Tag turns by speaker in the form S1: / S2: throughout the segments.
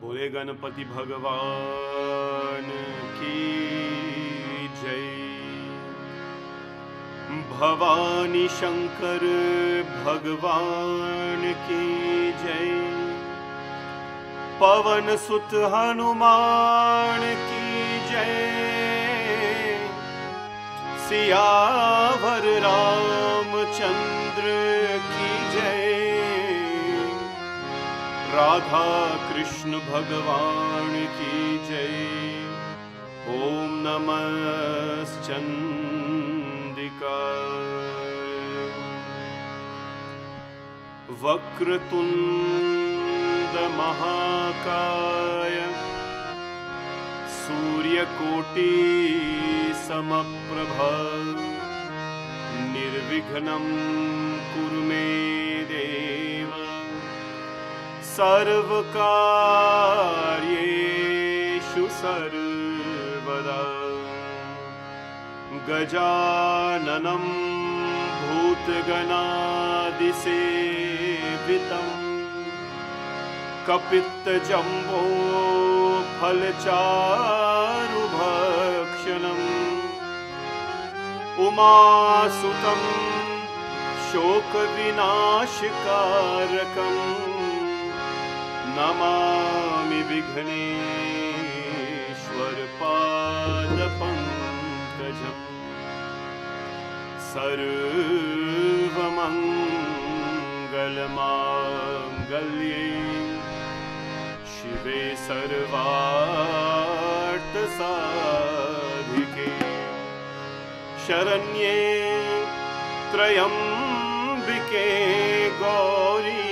S1: बोले गणपति भगवान की जय। भवानी शंकर भगवान की जय। पवन सुत हनुमान की जय। सियावर रामचंद्र की जय। राधा कृष्ण भगवान की जय। ओम नमश्चंदिकाय। वक्रतुंड महाकाय सूर्यकोटि समप्रभा निर्विघ्नं कुरु मे देव सर्वकार्येषु सर्वदा। गजाननं भूतगणादिसेवितं कपित्तजम्बो फलचारुभक्षणम् उमासुतं शोकविनाशकारकम् नमामि विघ्नेश्वर पादपङ्कजम्। सर्वमङ्गलमाङ्गल्ये शिवे सर्वार्थसाधिके शरण्ये त्र्यम्बिके गौरी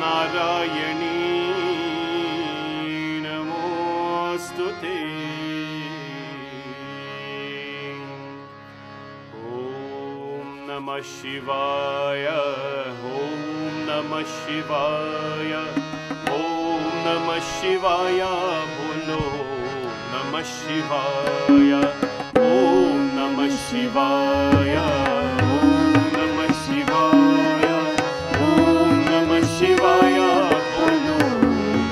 S1: नारायणी नमोस्तुते। ओम नमः शिवाय। ओम नमः शिवाय। ओम नमः शिवाय। बोलो नमः शिवाय। ओम नमः शिवाय। ओम नमः शिवाय। ओम नमः शिवाय। बोलो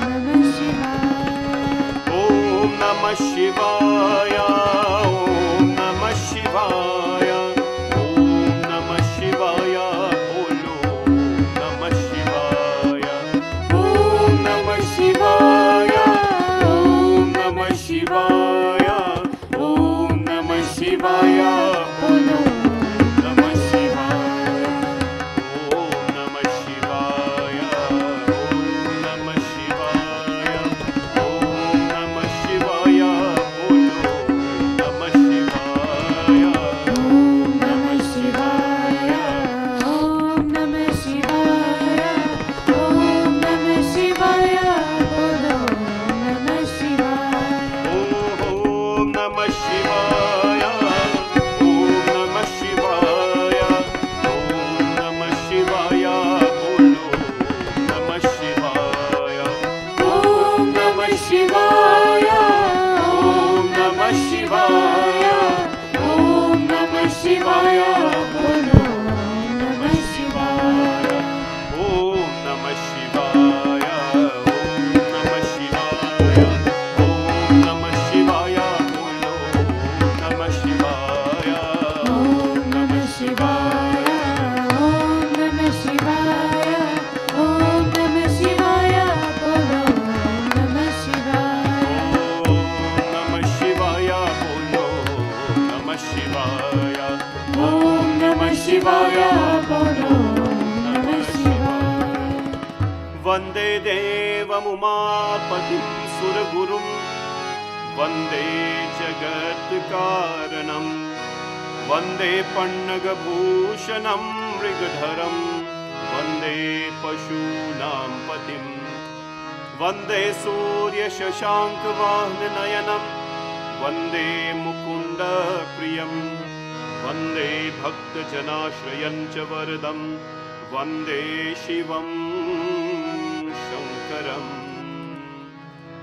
S1: नमः शिवाय। ओम नमः शिवाय। ओम नमः शिवाय। ओम नमः शिवाय। बोलो नमः शिवाय। ओम नमः शिवाय। ओम नमः शिवाय। ओम नमः शिवाय। बोलो नमः शिवाय। ओम नमः शिवाय। ओम नमः शिवाय। ओम नमः शिवाय। बोलो नमः शिवाय।
S2: ओम नमः शिवाय। ओम नमः शिवाय। ओम नमः शिवाय। बोलो नमः शिवाय।
S1: ओम नमः शिवाय। ओम नमः शिवाय। ओम नमः शिवाय। बोलो नमः शिवाय। ओम नमः शिवाय। ओम नमः शिवाय।
S2: ओम नमः शिवाय। बोलो नमः शिवाय।
S1: ओम नमः शिवाय। ओम नमः शिवाय। ओम नमः शिवाय। बोलो नमः शिवाय।
S2: ओम नमः शिवाय। ओम नमः शिवाय। ओम नमः शिवाय। बोलो नमः शिवाय।
S1: ओम नमः शिवाय। बोलो नमः शिवाय।
S2: ओम नमः शिवाय। बोलो नमः शिवाय।
S1: वन्दे देवमुमापतिं सुरगुरुं वन्दे जगत्कारणं वन्दे पन्नगभूषणं मृगधरं वन्दे पशूनां पतिं वन्दे सूर्यशशाङ्कवाहननयनं वन्दे मुकुन्दप्रियं वन्दे भक्तजनाश्रयं च वरदं वन्दे शिवं शंकरम।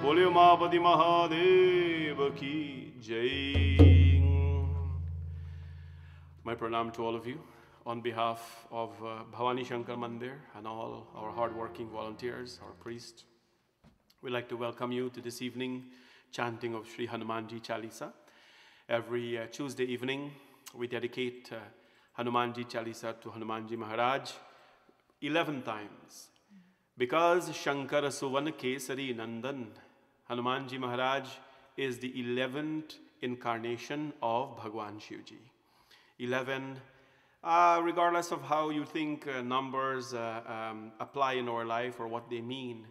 S1: बोले उमापति महादेव की जय। My pranam to all of you on behalf of Bhavani Shankar Mandir and all our hard-working volunteers, our priests. We'd like to welcome you to this evening chanting of Sri Hanumanji Chalisa. Every Tuesday evening, we dedicate Hanumanji Chalisa to Hanumanji Maharaj 11 times. Because Shankara Suvan Kesari Nandan, Hanumanji Maharaj is the 11th incarnation of Bhagwan Shivji. 11, regardless of how you think numbers apply in our life or what they mean,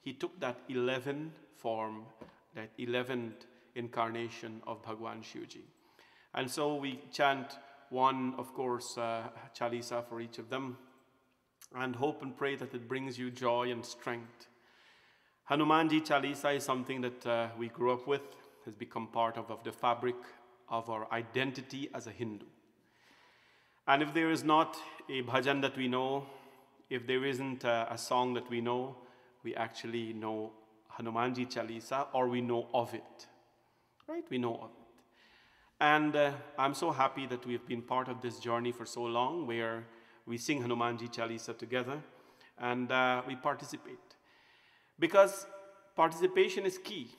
S1: he took that 11 form, that 11th incarnation of Bhagwan Shivji. And so we chant one, of course, Chalisa for each of them, and hope and pray that it brings you joy and strength. Hanumanji Chalisa is something that we grew up with, has become part of the fabric of our identity as a Hindu. And if there is not a bhajan that we know, if there isn't a song that we know, we actually know Hanumanji Chalisa, or we know of it, right? We know of it. And I'm so happy that we've been part of this journey for so long, where we sing Hanumanji Chalisa together, and we participate. Because participation is key.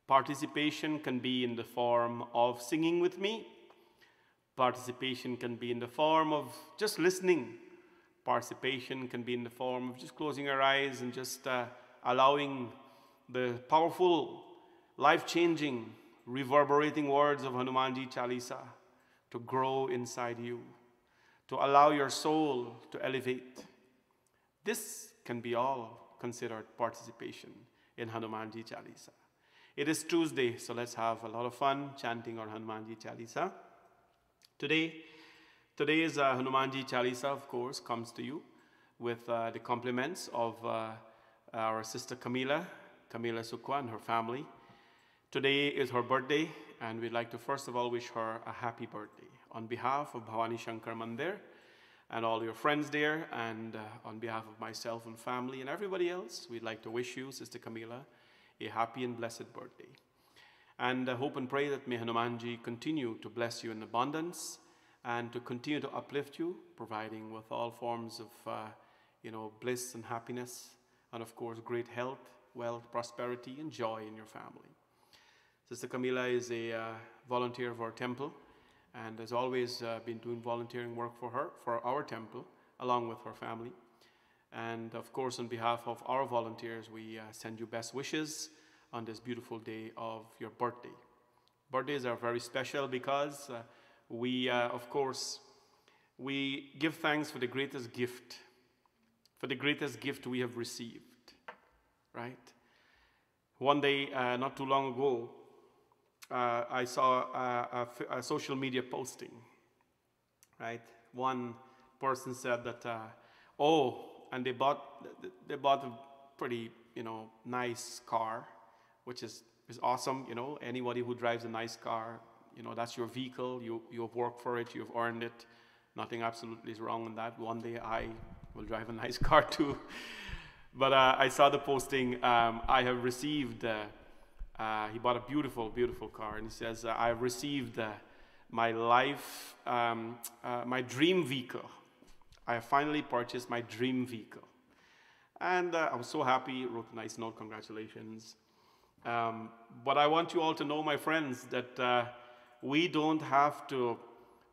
S1: Participation can be in the form of singing with me. Participation can be in the form of just listening. Participation can be in the form of just closing our eyes and just allowing the powerful, life-changing, reverberating words of Hanumanji Chalisa to grow inside you, to allow your soul to elevate. This can be all considered participation in Hanumanji Chalisa. It is Tuesday, so let's have a lot of fun chanting our Hanumanji Chalisa. Today's Hanumanji Chalisa, of course, comes to you with the compliments of our sister Camila Sukwa and her family. Today is her birthday, and we'd like to first of all wish her a happy birthday. On behalf of Bhavani Shankar Mandir and all your friends there, and on behalf of myself and family and everybody else, we'd like to wish you, Sister Camila, a happy and blessed birthday. And hope and pray that may Hanumanji continue to bless you in abundance and to continue to uplift you, providing with all forms of bliss and happiness, and of course great health, wealth, prosperity, and joy in your family. Sister Camila is a volunteer of our temple, and has always been doing volunteering work for our temple, along with her family. And of course, on behalf of our volunteers, we send you best wishes on this beautiful day of your birthday. Birthdays are very special because we give thanks for the greatest gift we have received, right? One day, not too long ago, I saw a social media posting, right? One person said that, and they bought a pretty, nice car, which is awesome. Anybody who drives a nice car, that's your vehicle. You've worked for it, you've earned it. Nothing absolutely is wrong with that. One day I will drive a nice car too. But I saw the posting. I have received. He bought a beautiful, beautiful car, and he says, I have received my life, my dream vehicle. I have finally purchased my dream vehicle. And I was so happy, wrote a nice note, congratulations. But I want you all to know, my friends, that we don't have to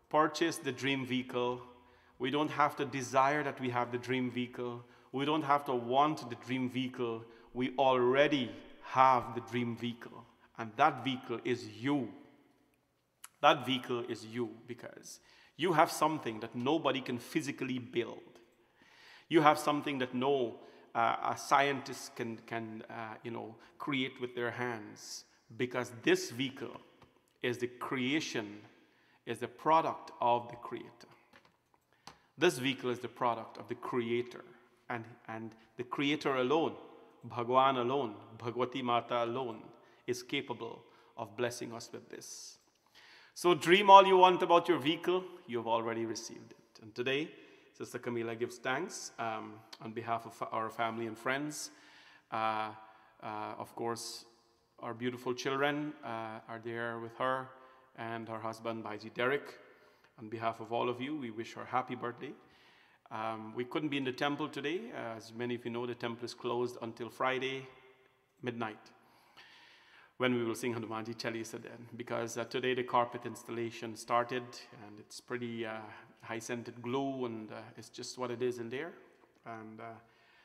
S1: purchase the dream vehicle. We don't have to desire that we have the dream vehicle. We don't have to want the dream vehicle. We already have the dream vehicle, and that vehicle is you. That vehicle is you, because you have something that nobody can physically build. You have something that a scientist can create with their hands, because this vehicle is the creation, is the product of the Creator. This vehicle is the product of the Creator, and the Creator alone, Bhagwan alone, Bhagwati Mata alone, is capable of blessing us with this. So dream all you want about your vehicle, you've already received it. And today, Sister Camila gives thanks on behalf of our family and friends. Of course, our beautiful children are there with her, and her husband, Bhaiji Derek. On behalf of all of you, we wish her a happy birthday. We couldn't be in the temple today. As many of you know, the temple is closed until Friday midnight, when we will sing Hanumanji Chalisa then, because today the carpet installation started, and it's pretty high-scented glue, and it's just what it is in there, and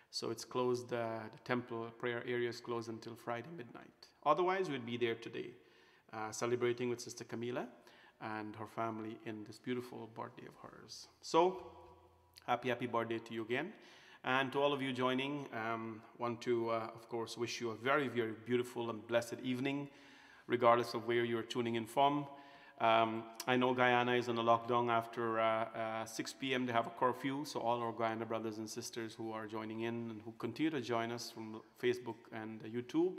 S1: so it's closed, the temple prayer area is closed until Friday midnight. Otherwise, we'll be there today, celebrating with Sister Camila and her family in this beautiful birthday of hers. So, happy birthday to you again. And to all of you joining, want to, of course, wish you a very, very beautiful and blessed evening, regardless of where you're tuning in from. I know Guyana is on a lockdown after 6 p.m. They have a curfew, so all our Guyana brothers and sisters who are joining in and who continue to join us from Facebook and YouTube,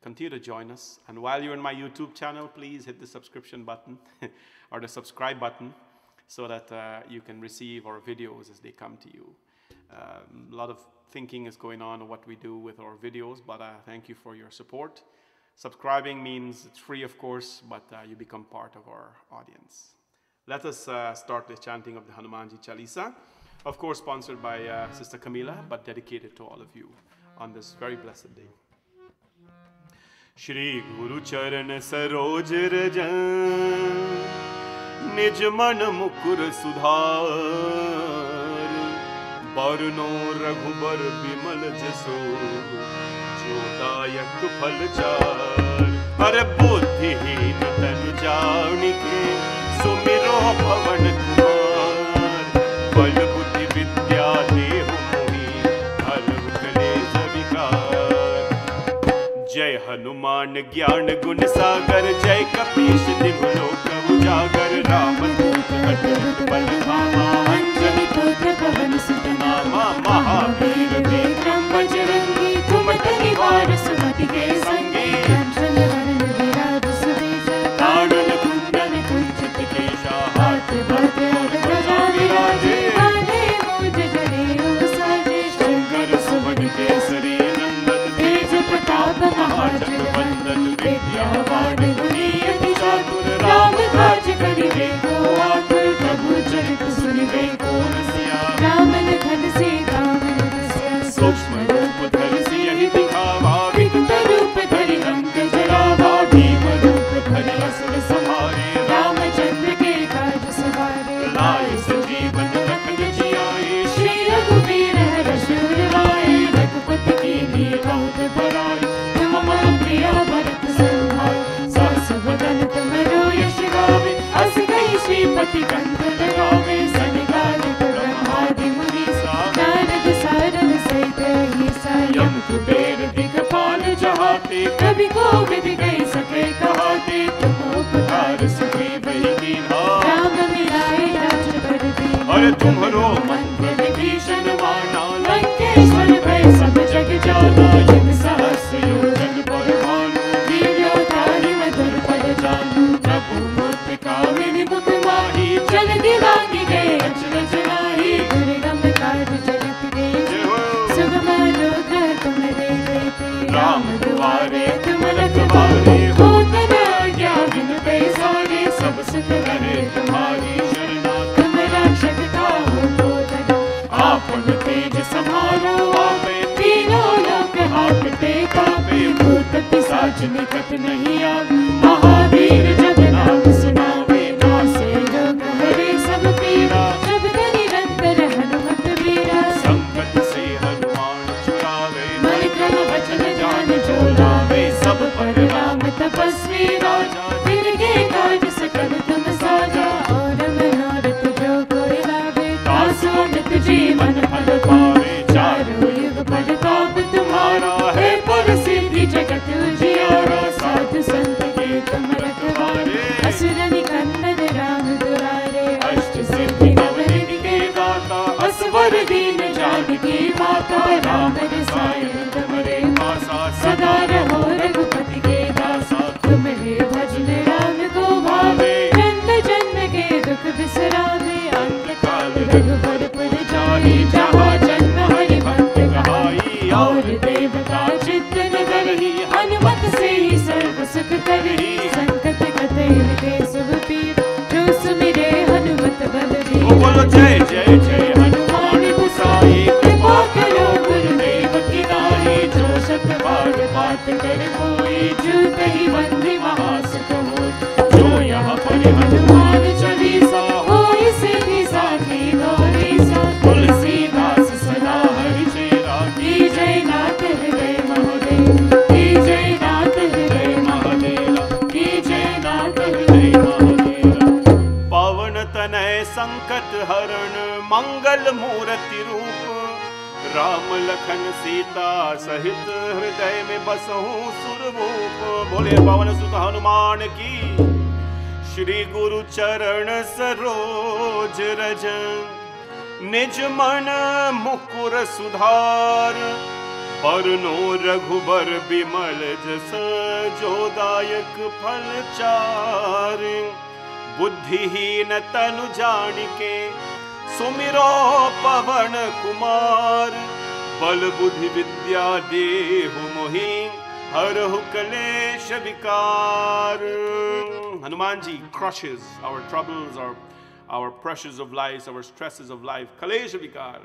S1: continue to join us. And while you're in my YouTube channel, please hit the subscription button or the subscribe button so that you can receive our videos as they come to you. A lot of thinking is going on what we do with our videos, but thank you for your support. Subscribing means it's free, of course, but you become part of our audience. Let us start the chanting of the Hanumanji Chalisa, of course sponsored by Sister Camila, but dedicated to all of you on this very blessed day. Shri Guru Charan Saroj Rajan Nij Man Mukur Sudhar Barno Raghubar Bimal Jaso Jodayak Phalchar Par Buddhihin Tan Janike Sumiro Bhavan Kumar Bal Buddhi Vidya Dehu Muni Harv Kalesh Vikar Jai Hanuman Gyan Gun Sagar Jai Kapish Dimlok Ujagar Ramadut Katut Balbhama Anjali Putra Pavan Sutanama Mahavir Vikram Bajrangi Kumata Nivar Sumati Ke Sangi Kanchana Haran Viraj Sudeja Kanana Kundan Kunchit Kesha Hat Bhat Raja Viraje Ane Moj Jare Usaje Shankar Subhad Kesari Nandan Tej Pratap Mahajag Vandan Vidyavan Guni Ati Chatur Ram Kaj Kari Veko Akur Prabhu Charit Suni Veko Rasya Ram Lakhan Sita Manasya Sukshma Rup Dhar Siyahi Dikhava Vikta Rup Dhari Rank Jarava Bhima Rup Dhari Asur Samhare Ramachandra Ke Kaj Savare Lai Sanjeevan Rakhan Jiyaye Shri Raghuveer Harashur Raye Raghupati Ki Neer Bahut Baraye Tumama Priya Bharat Sambhal Sas Vadan Tumaro Yash Gave As Gai Shripati Kanth Lagave Sanigal Brahmadi Munisa Narad Sarad Saita Hisa Yam Kuber Dikapal Jahate Kabhi Govid Gai Sake Kahate Tum Upkar Sukhe Bhi Dina Ram Milaye Raj Kar Dina Are Tumharo Mantra Vibhishan Vana Lankeshwar Bhai Sab Jag Jana Yug Sahas Yojan Parvanu Viryo Thari Madhur Par Janu Prabhu Murtika Vini Mukh Mahi Jal Divani Gaye Achraj Nahi Durgam Kaj Jagat Gaye Sugama Rudra Tumare Gaye Ram Duare Tum Rakhwale Ho Tara Agya Bin Paisare Sab Sukh Rahe Tumhari Sharna Tum Rakshak Kaho Ko Tara Aapan Tej Samharo Aave Tino Lok Haapte Kaape Bhut Pisach Nikat Nahi Aave Mahavir Jab Naam Sunave Naase Rog Hare Sab Pira Shabd Nirantar Hanumat Veera Sankat Se Hanuman Churave Mal Krama Vachan Jaan Jolave Sab Par Ram Tapasvi Raja Virge Kaj Sakal Tum Saja Aur Manorat Jo Koi Lave Taso Nit Jeevan Phal Paave Charo Yug Pratap Tumhara Hai Parasiddhi Jagat Ujiyara Sadhu Sant Ke Tum Rakhwale Asura Nikandar Ram Durare Asht Siddhi Navnidhi Ke Data Aswar Deen Janki Mata Ram Rasayan Tumare Masa Sada Raho Raghupati Ke Dasa Tumhe Bhajan Ram Ko Bhave Janma Janma Ke Dukh Bisrave Ant Kal Raghupar Pur Jahi Jaha Janma Hari Bhakt Kahai Aur Devata Chit Nagarhi Hanumat Se Hi Sarv Sukh Karhi Sankat Kate Vide Sab Peer Jo Sumire Hanumat Balveer Bolo Jai Jai Jai Hanuman Gosayi Kripa Karo Gurudev Ki Nahi Jo Shat Bhag
S2: वंदे महासुख हो। जो यहाँ पढ़े हनुमान चालीसा होय सिद्धि साखी गौरीसा। तुलसीदास सदा हरिचेरा की जय नाथ हृदय महादेव की जय नाथ हृदय महादेव की जय नाथ हृदय महादेव।
S1: पवन तनय संकट हरण मंगल मूर्ति रूप राम लखन सीता सहित हृदय में बसहु सुरभूप। बोले पवन सुत हनुमान की। श्री गुरु चरण सरोज रज निज मन मुकुर सुधार। बरनो रघुबर बिमल जस जो दायक फल चार। बुद्धिहीन तनु जानिके सुमिरो पवन कुमार। बल बुद्धि विद्या देहु मोहि हरहु कलेश विकार। Hanuman ji crushes our troubles, our pressures of life, our stresses of life. कलेश विकार।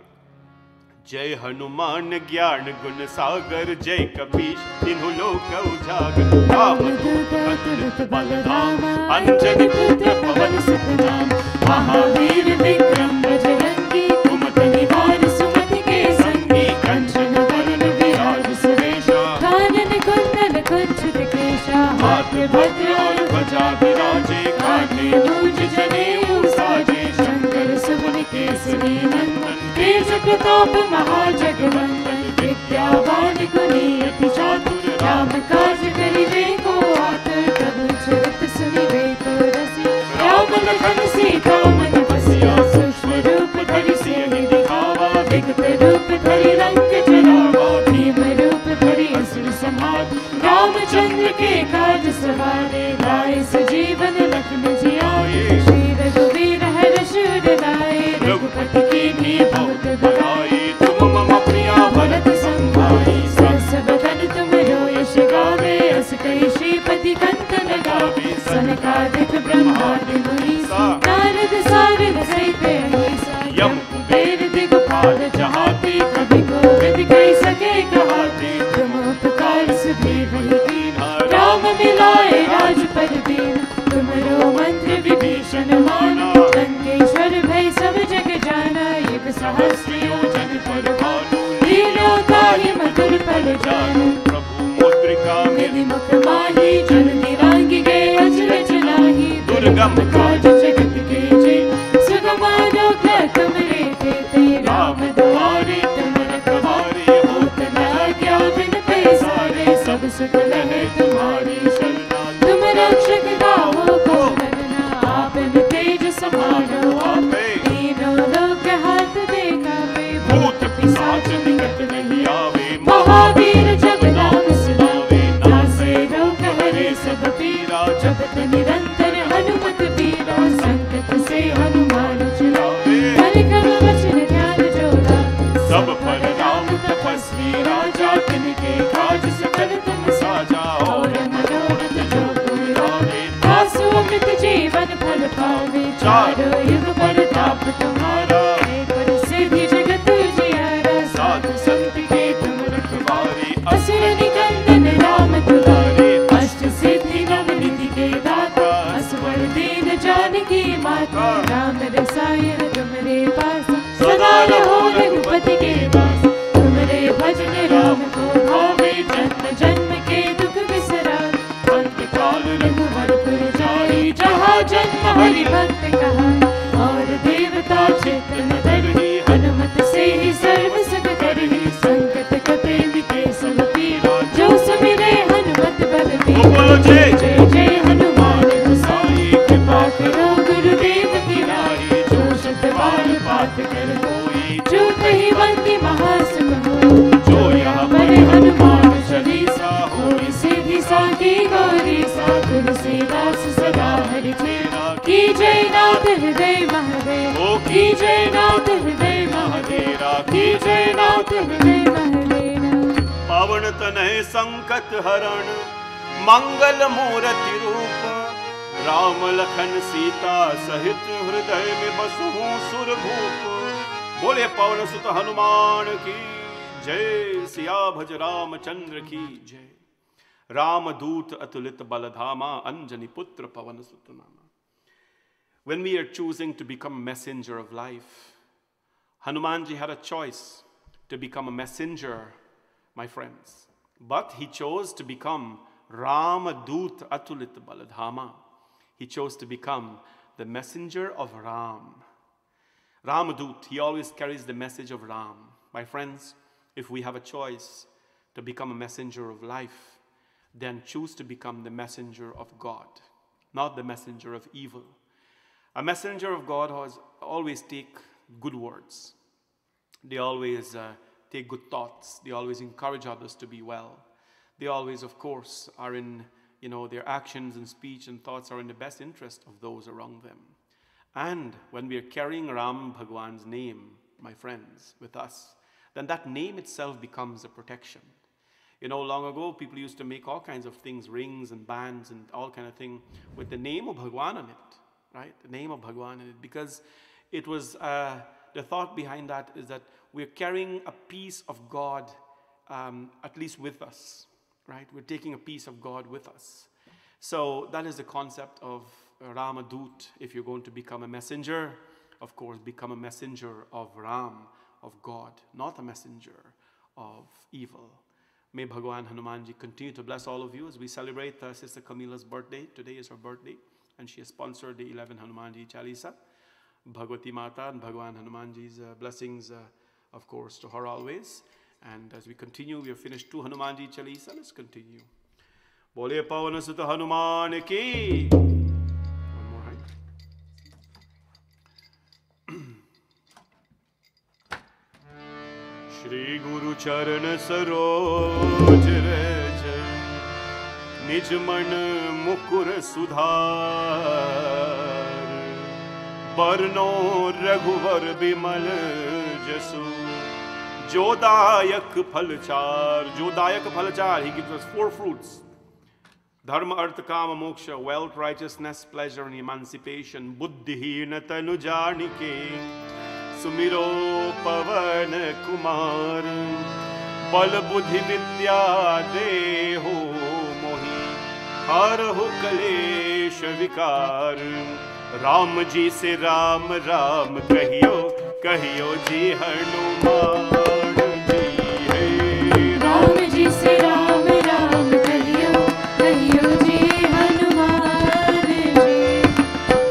S1: जय हनुमान ज्ञान गुण सागर जय कपीश तिन्हु लोक उजागर। रामदूत बलराम अंजनी पुत्र पवन सुत नाम। महावीर विक्रम बजरंगी कुमति निवार सुमति के संगी। कंचन वरण विराज सुरेशा कानन कुंडल कुंचित केशा। हाथ भद्र और ध्वजा विराजे कांधे मूंज जनेऊ साजे। शंकर सुवन केसरी नंदन तेज प्रताप महाजगवंदन। विद्यावान गुणी अति चातुर राम काज करिबे को आतुर। प्रभु चरित सुनिबे को रसिया राम लखन सीता मन बसिया। सूक्ष्म रूप धरि सियहि दिखावा विकट रूप धरि रंग जरावा। भीम रूप धरि असुर संहार रामचंद्र के काज सवारे। लाए सजीवन लखन जियाए श्री रघुवीर हर्ष उर लाए। रघुपति कीन्ही बहुत बड़ाई तुम मम प्रिया भरत संभाई। सहस बदन तुमरो यश गावे अस कहि श्रीपति कंठ लगावे। सनकादिक ब्रह्मादि मुनीसा नारद सारद सहित अहिसा। यम कुबेर दिगपाल जहाते कवि कोविद कहि सके कहाते। तुम उपकार सुग्रीव ही कीन्हा राम मिलाए राजपद दीन्हा। तुमरो मंत्र विभीषण माना लंकेश्वर भय सब जग जाना। युग सहस्र योजन पर भानु लील्यों ताहि मधुर फल जानू। प्रभु मुद्रिका मेरि मुख माहि जल्दी रांगि गए अचरज नाहि। दुर्गम काज जगत के जेते सुगम अनुग्रह तुमरे तेते। राम दुआरे तुम रखवारे होत न आज्ञा बिन पैसारे। सब सुख लहै तुम्हारी शरणा तुम रक्षक दाहो को डरना। आपन तेज समारो आपे तीनों लोक हाथ देखावे। भूत पिशाच निकट नहीं आवे। महावीर जब नाम सुनावे नासे रोग हरे सब पीरा। जपत निरंतर हनुमत बीरा संकट से हनुमान छुड़ावे। हर कर वचन ध्यान जो लावे। सब पर राम तपस्वी राजा तिनके काज सकल तुम साजा। और मनोरथ जो कोई लावे तासु अमृत जीवन फल पावे। चारों युग परताप तुम्हारा पर सिद्धि जगत उजियारा। साधु संत के तुम रखवारे असुर निकंदन राम दुलारे। अष्ट सिद्धि नवनिधि के दाता असवर दीन जानकी माता। राम रसायन तुमरे पास सदा रहो रघुपति के दास। तुमरे भजन राम को भावे जन्म जन्म के दुख बिसराए। अंत काल रघुवर पुर जाई जहाँ जन्म हरि भक्त कहाई। और देवता चित्तन धरहि हनुमत से ही सर्व सुख करहि। संकट कटे मिटे सब पीरा जो सुमिरे हनुमत बलबीरा। जय जय जय हनुमान गोसाई कृपा करो गुरुदेव की नाई। जो शब्द बार बात कर होई जो कही वंदे महासुख हो। जो यहाँ पढ़े हनुमान चालीसा होय सिद्धि साखी गौरीसा। तुलसीदास सदा हरिचेरा की जय नाथ हृदय महादेव की जय नाथ हृदय महादेव की जय नाथ हृदय महादेव। पावन तनय संकट हरण मंगल मूर्ति रूप राम लखन सीता सहित हृदय में बसहु सुरभूप। बोले पवन सुत हनुमान की जय। सिया भज रामचंद्र की जय। Ramadut atulit baladhama Anjani putra pavan sutanama. When we are choosing to become a messenger of life, Hanumanji had a choice to become a messenger, my friends. But he chose to become Ramadut atulit baladhama. He chose to become the messenger of Ram. Ramadut, he always carries the message of Ram. My friends, if we have a choice to become a messenger of life, then choose to become the messenger of God, not the messenger of evil. A messenger of God always take good words. They always take good thoughts. They always encourage others to be well. They always, of course, are in, their actions and speech and thoughts are in the best interest of those around them. And when we are carrying Ram Bhagwan's name, my friends, with us, then that name itself becomes a protection. Long ago, people used to make all kinds of things, rings and bands and all kind of thing with the name of Bhagwan on it, right? The name of Bhagwan in it, because it was, the thought behind that is that we're carrying a piece of God, at least with us, right? We're taking a piece of God with us. So that is the concept of Ramadut. If you're going to become a messenger, of course, become a messenger of Ram, of God, not a messenger of evil. May Bhagwan Hanumanji continue to bless all of you as we celebrate Sister Camila's birthday. Today is her birthday, and she has sponsored the 11 Hanumanji Chalisa. Bhagwati Mata and Bhagwan Hanumanji's blessings, of course, to her always. And as we continue, we have finished 2 Hanumanji Chalisa. Let's continue. Bole Pavan Sutta Hanuman ki. One more, right? Shri Guru Charan Saroj Raj Nij Man Mukur Sudhar Barno Raghuvar Bimal Jasu Jodayak Phalchar. Jodayak Phalchar, he gives us 4 fruits: Dharma, Artha, Kama, Moksha, wealth, righteousness, pleasure, and emancipation. Buddhihina Tanu Janike Sumiro Pavan Kumar Bal Buddhi Vidya Deho Mohi Harahu Kalesh Vikar. Ram ji se Ram Ram kahiyo kahiyo ji Hanuman ji hai.
S2: Ram ji se Ram Ram kahiyo kahiyo ji Hanuman ji.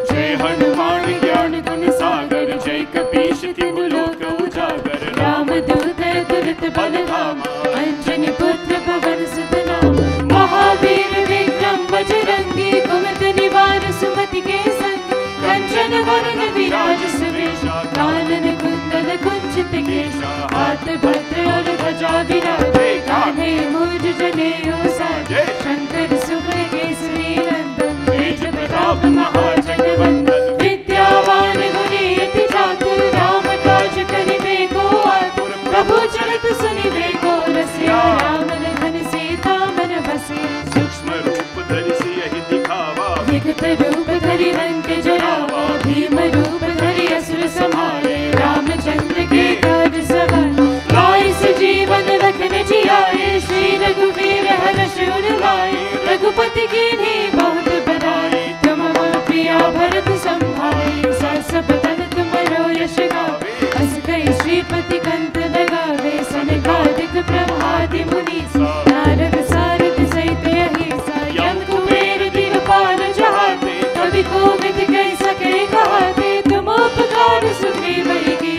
S1: Jai Hanuman Gyan Gun Sagar Jai Kapish Tihu Lok Ujagar.
S2: Ram Dut Tulit Baladhama Anjani Putra Pavan Sutanama. Mahavir Vikram Bajrangi Kumat Nivar Sumati Ke Sang. Kanchan Varan Viraj Suvesha Kanan Kundal Kunchit Kesha. Hath Bhadra aur Dhwaja Viraj Kaanhe Murj Janeyo Saj. Shankar Subha Kesari Nandan Tej Pratap Mahajagvandan. Vidyavan Guni Ati Chatur Ram Kaj Karibe Ko Atur. Prabhu Charit Sunive Ko Rasya Ram Lakhan Sita Man Base.
S1: Sukshma Roop Dhari Se Yahi Dikhawa
S2: Vikat Roop Dhari Rank Jarawa. Bhim रूप धरि असुर संहारे. रामचंद्र के काज सवारे. लाए सजीवन लखन जियाए. श्री रघुवीर हर्ष उर लाए. रघुपति कीन्ही बहुत बड़ाई. तुम मम प्रिया भरत संभाए. सहस बदन तुमरो यश गावे. अस कई श्रीपति कंठ लगावे. सनकादिक ब्रह्मादि मुनीसा. नारद सारद सहित अहिसा. यम कुबेर दिगपाल जहाते. कवि कोविद कहि सके कहते. तुम उपकार सुग्रीव की.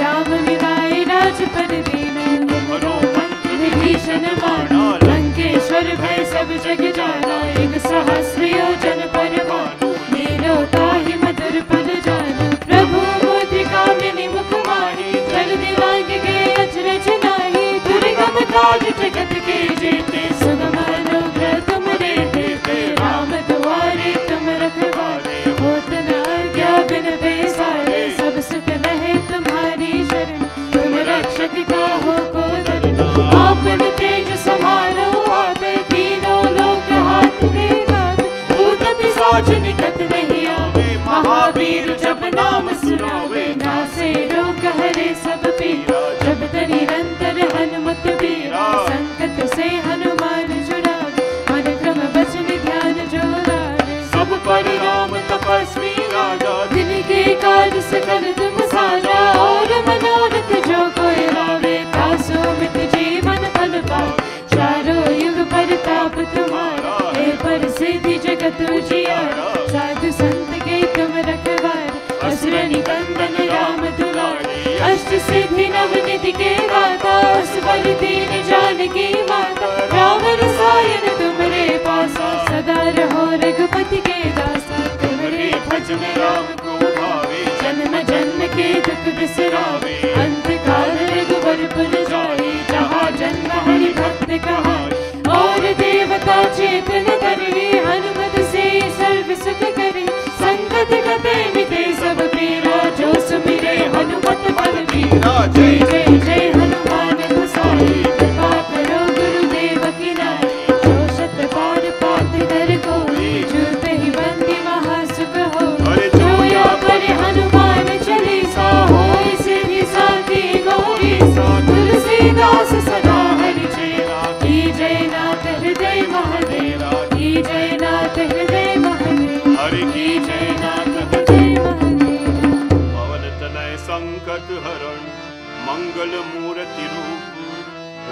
S2: राम मिलाए राजपद दीन. तुम्हरो मंत्र विभीषण माना. लंकेश्वर भय सब जग जाना. एक सहस्र योजन पर भानु. लीलो ताहि मधुर पद जानु. प्रभु मुद्रिका मिलि मुख माहि. जल्दी लांघ गए अचरज नाहि. दुर्गम काज जगत के जेते. सुगम अनुग्रह तुमरे देते. राम दुआरे तुम रखवारे. होत न आज्ञा बिन पैसारे. सब सुख लहे तुम्हारी शरण. तुम रक्षक काहू को डरना. आपन तेज समारो आवे. तीनों लोक हाथ में गावे. भूत पिशाच निकट नहीं आवे. महावीर जब नाम सुनावे. नासे रोग हरे सब पीरा. जब निरंतर हनुमत बीरा. संकट से हनुमान छुड़ावे. जानकी माता, राम रसायन तुमरे पासा, सदा रहो रघुपति के दासा। तुमरे भजन राम को भावे, जन्म जन्म के दुख बिसरावे, अंत काल रघुवर पुर जाए, जहाँ जन्म हरि भक्त कहाए। और देवता चेतन धरे, हनुमत से सर्व सुख करे, संकट कटे मिटे सब पीरा, जो सुमिरे हनुमत बलबीरा। जय जय जय हनुमान गोसाई, कृपा करो गुरुदेव की नाई, जो शत बार पाठ कर कोई, छूटे ही बंदी महासुख होई। जो या करे हनुमान चालीसा, होय सिद्धि साखी गौरीसा। तुलसीदास सदा हरि चेरा, की जय नाथ हृदय महादेवा, की जय नाथ हृदय महादेवा,
S1: हरि
S2: की जय नाथ हृदय महादेवा।
S1: पवन तनय संकट हरण, मंगल मूर्ति रूप,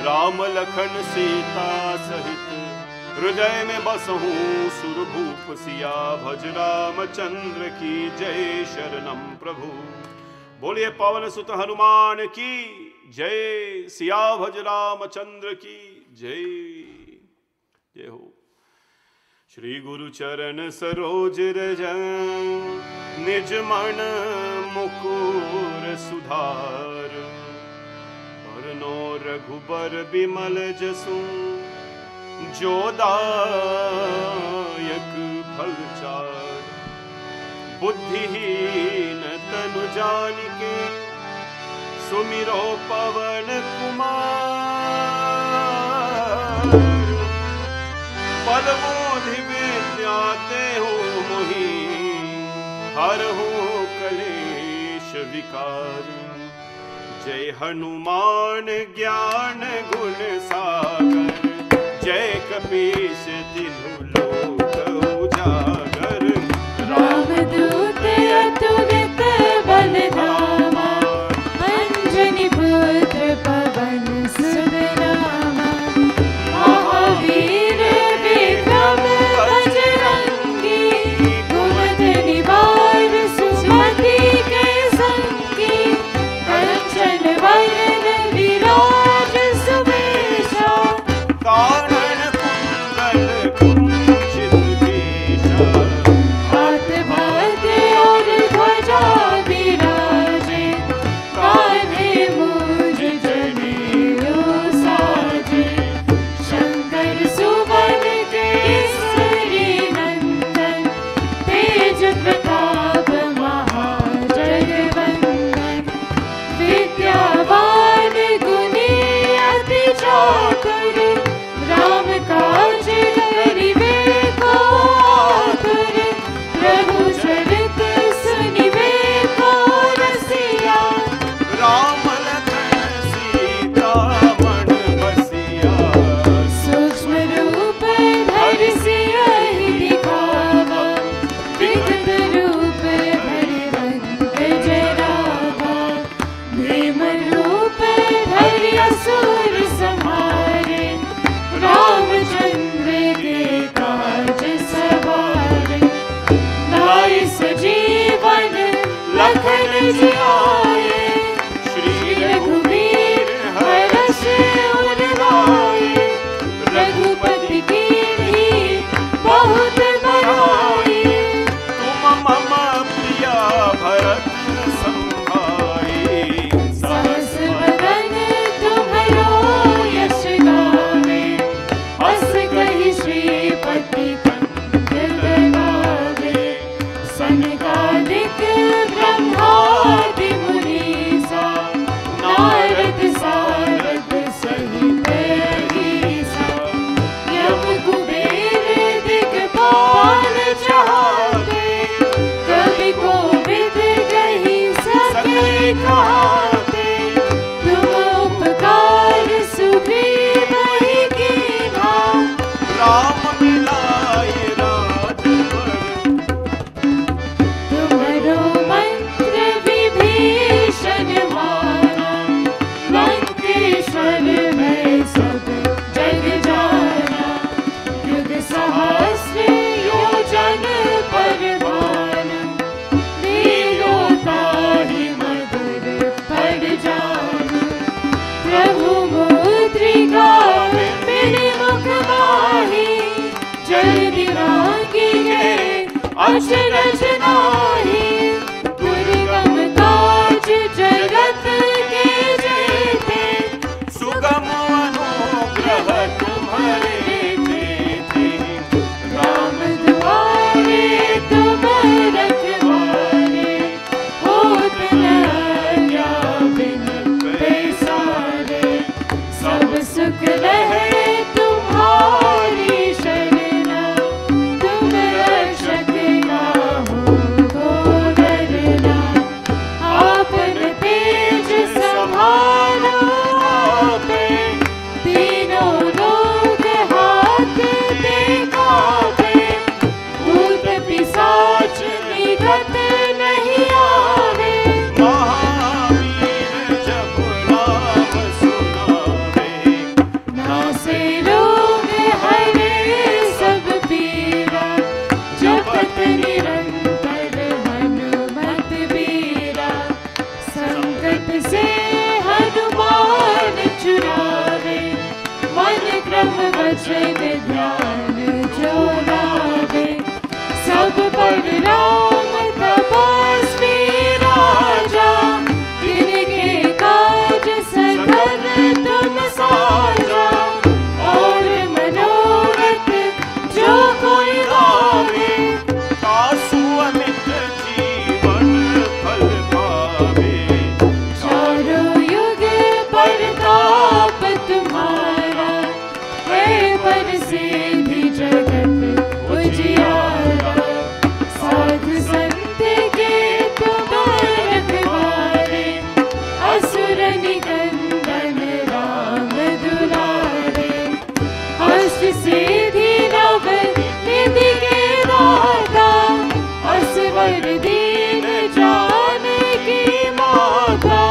S1: राम लखन सीता सहित, हृदय में बसहूँ सुरभूप। सिया भज रामचंद्र की जय, शरणम प्रभु। बोलिए पवन सुत हनुमान की जय, सिया भज रामचंद्र की जय। जय हो। श्री गुरु चरण सरोज रज, निज मन मुकुर सुधार, बरनो रघुबर बिमल जसु, जो दायक फल चार। बुद्धिहीन तनु जानिके, सुमिरो पवन कुमार। पल मोधि विद्या देहु मोहि, हरहु कलेश विकार। जय हनुमान ज्ञान गुण सागर, जय कपीस तिन्हु लोक उजागर।
S2: रामदूत अतुलित बल धामा, अंजनी पुत्र पवन सुत नामा। महावीर विक्रम बजरंगी, कुमद निवार सुमति के संगी। कंचन वरण विराज सुबेशा,
S1: कानन कुंडल कुंडल
S2: अचरज नाही, दुर्गम काज जगत के जेते,
S1: सुगम अनुग्रह तुम्हारे थे।
S2: राम दुआरे तुम रखवारे, होत न क्या बिन पैसारे, सब सुख रहे तुम्हारी शरणा, तुम रक्षक काहू को डरना, आपन तेज संभालो आपे, तीनों लोग हाथ दिखावे, भूत पिशाच निकट नहीं आवे,
S1: महावीर जब नाम सुनावे,
S2: नासे रोग हरे सब पीरा, जपत निरंतर हनुमत बीरा, संकट से हनुमान छुड़ावे, मन क्रम वचन ध्यान जो लावे, सब पर राम तपस्वी राजा, तिनके काज सकल तुम साजा, और मनोरथ जो कोई गावे,
S1: आसु अमित जीवन फल पावे,
S2: चारों युग परताप तुम्हारा, है प्रसिद्धि जगत उजियारा, साधु संत के तुम रखवारे, असुर निकंदन राम दुलारे, हर्ष सिद्धि नव निधि के दाता, असवर दीन जानकी माता,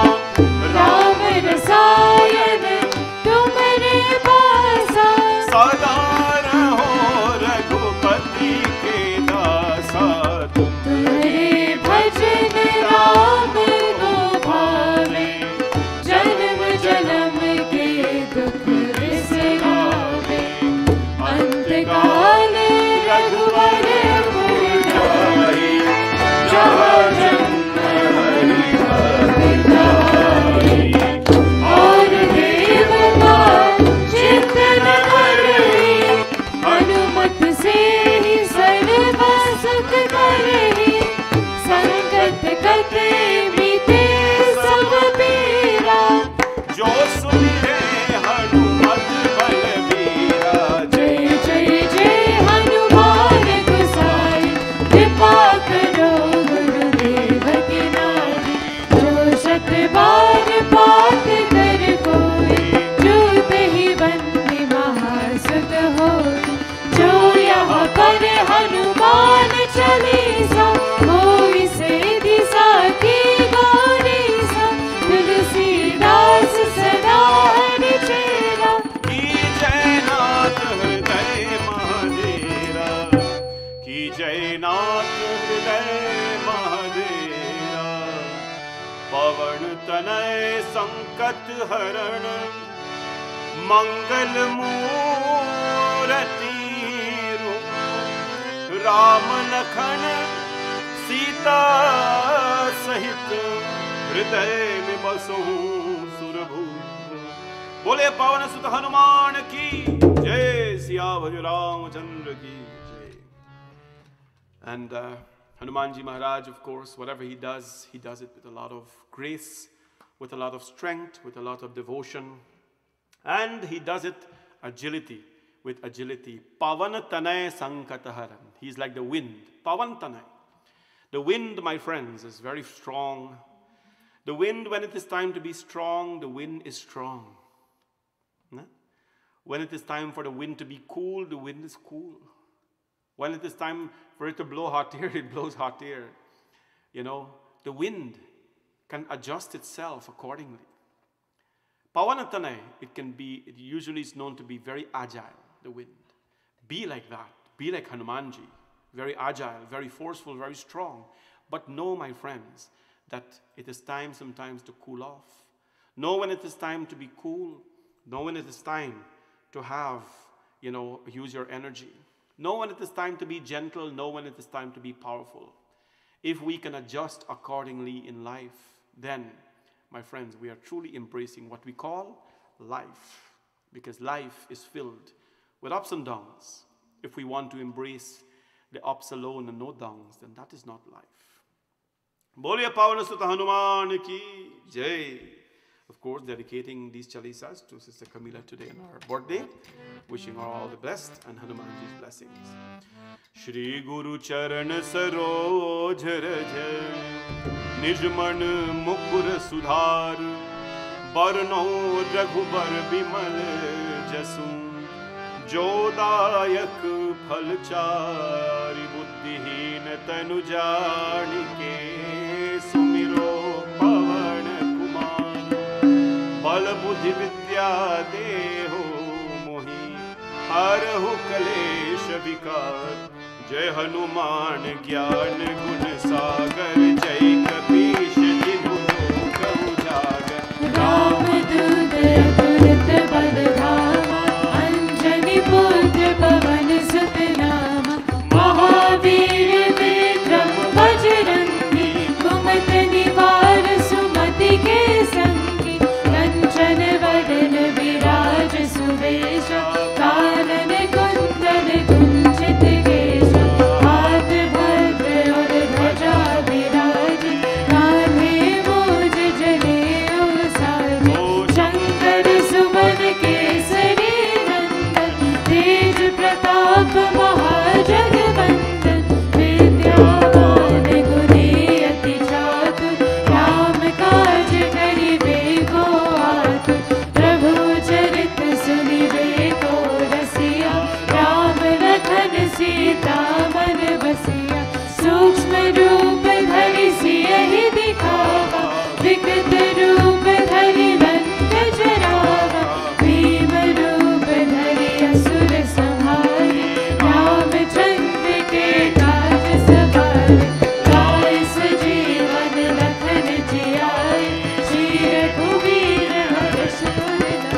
S2: राम रसायन तुम्हारे पासा,
S1: सदा रहो रघुपति के दासा,
S2: तुम्हारे भजन राम को भावे, जन्म जन्म के दुख बिसरावे, अंत काल रघुवर पुर जाई, जहाँ जन्म हरि भक्त कहाई, और देवता चिंतन करही, हनुमत से ही सर्व सुख करही, संकट कटे बीते सब पीरा,
S1: जो सुनिए हनुमत बलबीरा,
S2: जय जय जय हनुमान गोसाई, कृपा करो गुरुदेव की नाई, जो शत बार पाठ कर कोई, जो ही बंदी महासुत होई, जो यहाँ करे हनुमान चालीसा, होई से दिशा की गौरीसा, तुलसीदास सदा हरि चेरा,
S1: की जय नाथ हृदय महादेरा, की जय नाथ हृदय महादेरा, पवन तनय संकट हरण, मंगल मूरति रूप, राम लखन सीता सहित, हृदय में बसहूँ सुरभूप। बोले पवन सुत हनुमान की जय, सियावर रामचंद्र की जय। And Hanumanji Maharaj, of course, whatever he does it with a lot of grace, with a lot of strength, with a lot of devotion. And he does it with agility. Pavan tanay sankataharan. He's like the wind. Pavan tanay. The wind, my friends, is very strong. The wind, when it is time to be strong, the wind is strong. When it is time for the wind to be cool, the wind is cool. When it is time for it to blow hot air, it blows hot air. You know, the wind can adjust itself accordingly. Pavanatane, it usually is known to be very agile, the wind. Be like that. Be like Hanumanji. Very agile, very forceful, very strong. But know, my friends, that it is time sometimes to cool off. Know when it is time to be cool. Know when it is time to have, use your energy. Know when it is time to be gentle, know when it is time to be powerful. If we can adjust accordingly in life, then, my friends, we are truly embracing what we call life. Because life is filled with ups and downs. If we want to embrace the ups alone and no downs, then that is not life. Boliye Pavan Sut Hanuman ki Jai. Of course, dedicating these chalisas to Sister Camila today on her birthday. Wishing her all the best and Hanumanji's blessings. Shri Guru Charan Saroj Raj Nijman Mukur Sudhar Barno Raghubar Bimal Jasu Jodayak Phalchari Buddhihin Tanu Janike Sumiro Pavan Kumar Bal Buddhi Vidya Deho Mohi Harahu Kalesh Vikar Jai Hanuman Gyan Gun Sagar Jai Kapish Jinu Lok Ujagar
S2: Ram Dudaya Turat Baldhama Anjani Putra Pavan Sut Nama Mahavir Vikram Bajrangi Kumat Nivar Sumati Ke Sangi Kanchan Vadan Viraj Suvesha Kanan Kundan Kunchit Kesha Hath Bhadra Aur Dhwaja Viraj Kaanhe Moj Janeo Saj Shankar Suman Kesari Nandan Tej Pratap Mahajagvandan Vidyavan Guni Ati Chatur Ram Kaj Karibe Ko Atur Prabhu Charit Sunibe Ko Rasiya Ram Lakhan Sita Man Basiya Sukshma Roop Dhari Siyahi Dikhawa Vikat Roop Dhari Lanka Jarawa Bhim Roop Dhari Asur Samhari Ramchandra Ke Kaaj Saware Gaye Sajeevan Lakhan Jiyaye Shri Raghuveer Harsh Purna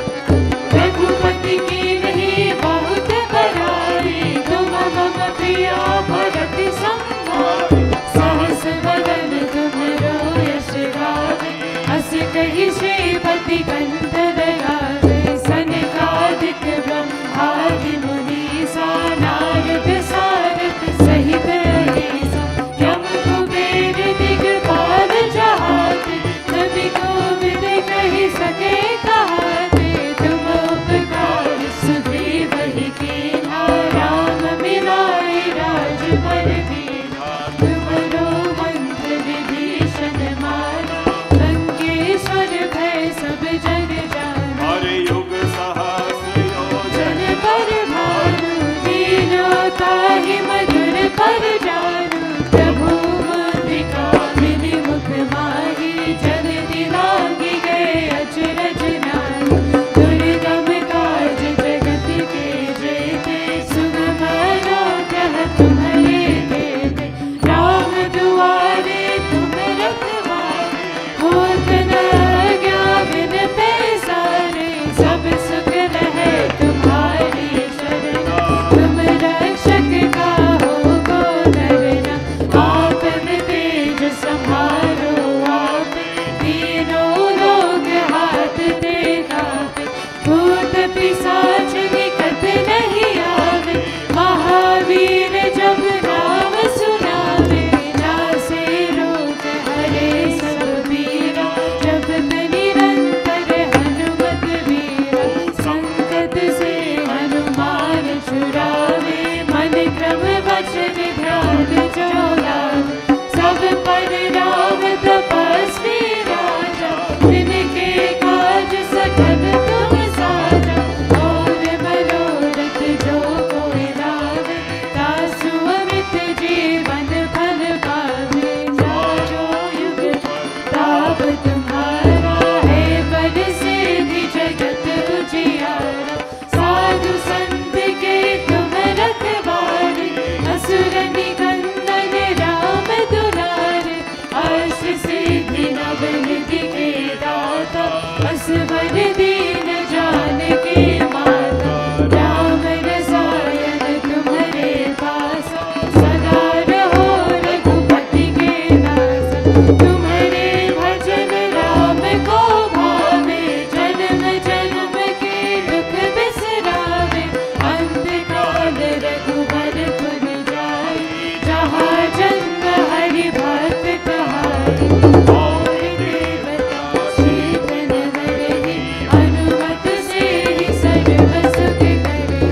S2: Raghupati की नहीं बहुत बड़ाई तुम मम प्रिया भरत संभारी सहस बदन तुम्हरो यश गावे अस कहि श्रीपति कंठ लगावे सनकादिक ब्रह्मादि मुनीसा नारद सारद सहित अहिसा यम कुबेर दिगपाल जहाते कवि कोविद कहि सके कहाते तुम उपकार सुग्रीव ही कीन्हा राम मिलाए राजपद दीन्हा तुमरो मंत्र विभीषण माना लंकेश्वर भय सब जग जाना
S1: हर युग सहस योजन
S2: जन पर भानु लीनो ताहि मधुर पर जानु प्रभु मुद्रिका मिलि मुख माहि जन दिलांगी गए अचरज नाहि दुर्गम काज जगत के जेते सुगम अनुग्रह तुम्हारे तुम्हारे भजन राम को भावे, जन्म जन्म के दुख बिसरावे, अंतकाल रघुवर पुर जाए, जहाँ जन्म हरि भक्त कहाए। और देवता सीत नवरहि, अनुमत से ही सर्व सुख करहि,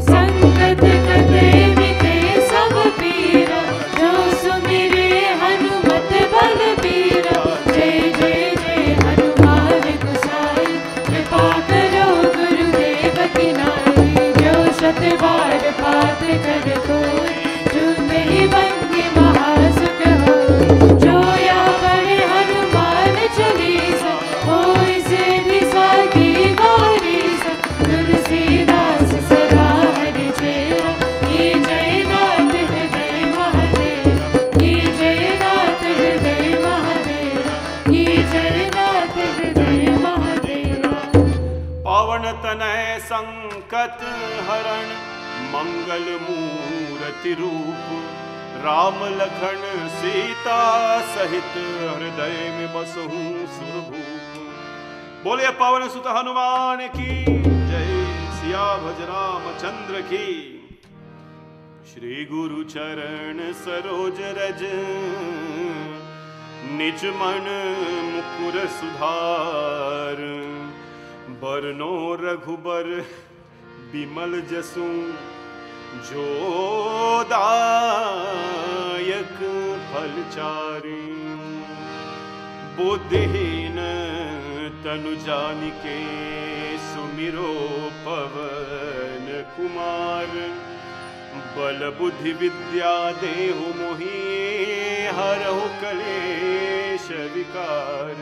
S2: संकट कटे मिटे सब पीरा, जो सुमिरे हनुमत बलबीरा। जय जय जय हनुमान गोसाई, कृपा करो गुरुदेव की नाई। जो शत बार पाठ कर कोई, जुने ही बंदी महासुख होई। जो या पढ़े हनुमान चालीसा, होई सिद्धि साखी गौरीसा। तुलसीदास सदा हरि चेरा, की जय नाथ हृदय महादेवा, की जय नाथ हृदय महादेवा, की जय नाथ हृदय महादेवा।
S1: पावन तनय संकट हरण, मंगल मूर्ति रूप, राम लखन सीता सहित हृदय में बसहूं सुरभूप। बोलिए पवन सुत हनुमान की जय, सिया भज रामचंद्र की। श्री गुरु चरण सरोज रज, निज मन मुकुर सुधार। बरनो रघुबर बिमल जसु, जो दायक फल चारि। बुद्धिहीन तनु जानिके, सुमिरो पवन कुमार। बल बुद्धि विद्या देहु मोहि, हरहु कलेश विकार।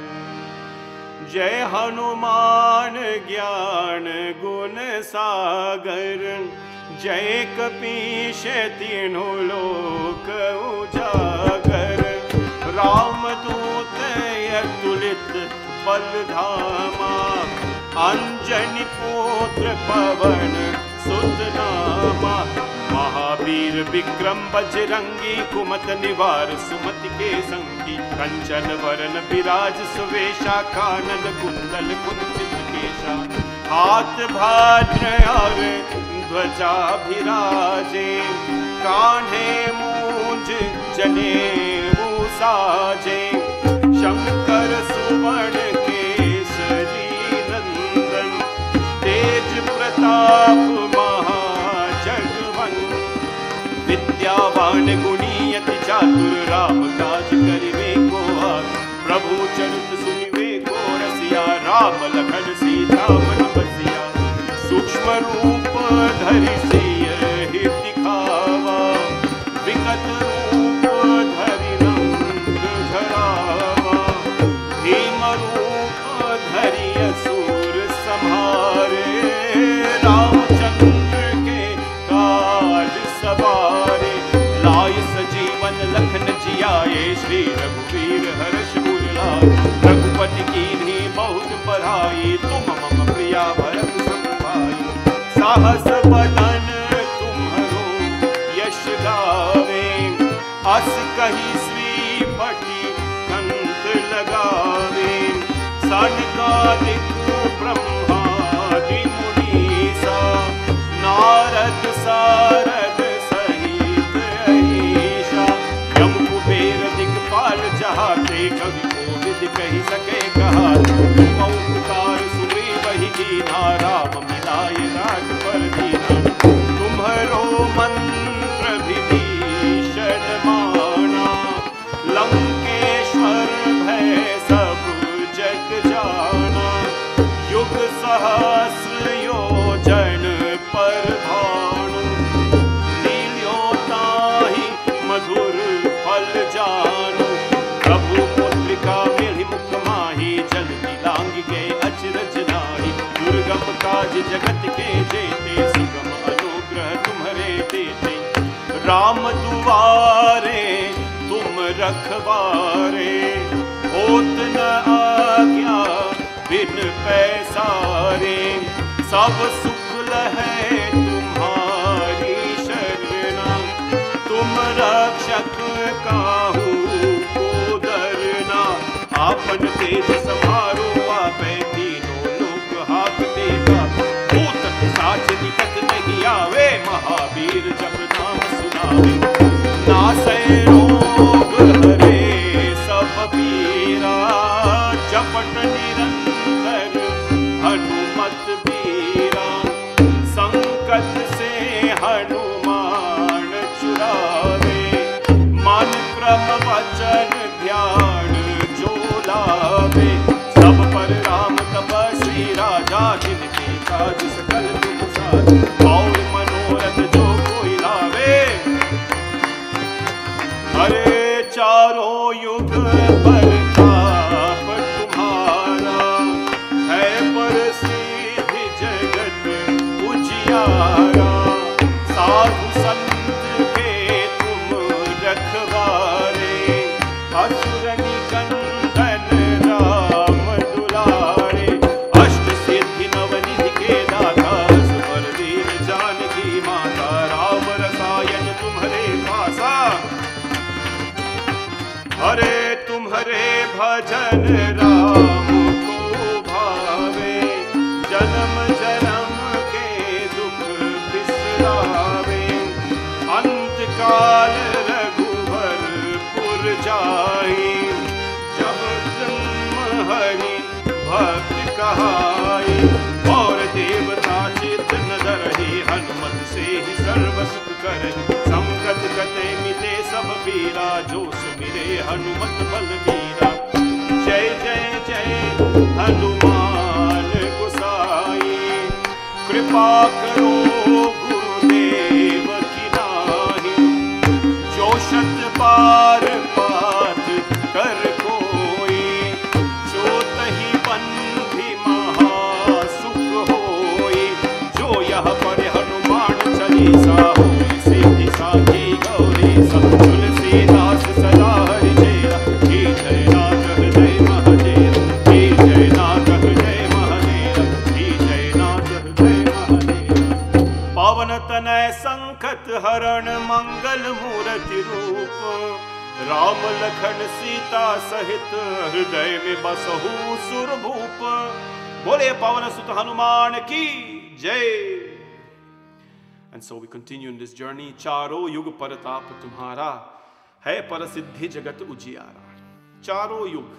S1: जय हनुमान ज्ञान गुण सागर, जय कपीश तीनों लोक उजागर। रामदूत अतुलित बल धामा, अंजनी पुत्र पवन सुत नामा। महावीर विक्रम बजरंगी, कुमत निवार सुमति के संगी। कंचन वरन विराज सुवेशा, कानन कुंडल कुंचित केशा। हाथ भाद्र और ध्वजा भिराजे, कान्हे मूंज जनेऊ साजे। शंकर सुवन केसरी नंदन, तेज प्रताप विद्यावान गुणी अति चातुर। राम काज करिवे को आतुर, प्रभु चरित सुनिवे को रसिया। राम लखन सीता मन बसिया, सूक्ष्म रूप धरि सियहि दिखावा। विकट रूप धरि लंक जरावा, भीम रूप धरि असुर संहारे। रामचंद्र के काज सवारे, लाय सजीवन लखन जियाए। श्री रघुवीर हर्ष उर लाए, रघुपति कीन्ही बहुत बड़ाई। तुम मम प्रिया भरत सम भाई, साहस बदन तुम्हरो यश गावे। अस कहि श्रीपति कंठ लगावे, सनकादिक ब्रह्मादि मुनीसा। नारद सारद सहित अहीशा, यम कुबेर दिक्पाल जहाते। कवि कोविद कहि सके कहाते, तुम उपकार सुनी वही कीन्हा। राम मिलाए राजपर दीन्हा, तुम्हरो मंत्र विभीषण माना। लंकेश्वर भय सब जग जाना, युग सहस्र योजन पर भानु। लील्योताहि मधुर फल जानू, प्रभु मुद्रिका मिलि मुख माही। जल्दी लांग गए अचरज नाही, दुर्गम काज जगत के जेते। सुगम अनुग्रह तुम्हारे देते, राम दुआरे तुम रखवारे। होत न आज्ञा बिन पैसारे, सब सुख लहै तुम्हारी शरणा। तुम रक्षक काहू को डरना, पवन तेज समारो आपै तीनों लोक हाथ देगा। भूत पिशाच निकट नहीं आवे, महावीर जब नाम सुनावे। नासै रोग हरे सब पीरा, जपत निरंतर हनुमत बीरा। संकट से हनुमान छुड़ावे, मन क्रम वचन ध्यान जो लावे। सब पर राम तपस्वी राजा, जिनके काज सकल तुम साज। और मनोरथ जो कोई लावे, अरे चारों युग परताप तुम्हारा। है प्रसिद्ध जगत उजियारा, साधु संत के तुम रखवारे। असुर निकंदन राम दुलारे, अष्ट सिद्धि नवनिधि के दाता। सुपर वीर जानकी माता, राम रसायन तुम्हारे पासा। अरे तुम्हारे भजन राम को भावे, जन्म जन्म के दुख बिसरावे। अंत काल रघुवर पुर जाई, जब जन्म हरि भक्त कहाई। और देवता चित न डरहि, हनुमत से ही सर्व सुख करहि। संकट कटे मिटे सब पीरा, जो सुमिरे हनुमत बलबीरा। जय जय जय हनुमान गोसाई, कृपा करो गुरुदेव की नाहि। जो शत बार पाठ कर कोई, जो तहि बंधि महा सुख होई। जो यह पढ़े हनुमान चालीसा, होई सिद्धि साखी गौरीसा। तुलसीदास सदा हरिचेरा, की जय नाथ हृदय महादेव। की जय नाथ हृदय महादेव, की जय नाथ हृदय महादेव। पावन तनय संकट हरण, मंगल मूर्ति रूप। राम लखन सीता सहित, हृदय में बसहु सुरभूप। बोले पवन सुत हनुमान की जय। And so we continue in this journey. चारों युग परताप तुम्हारा, है परसिद्धि जगत उजियारा। चारों युग.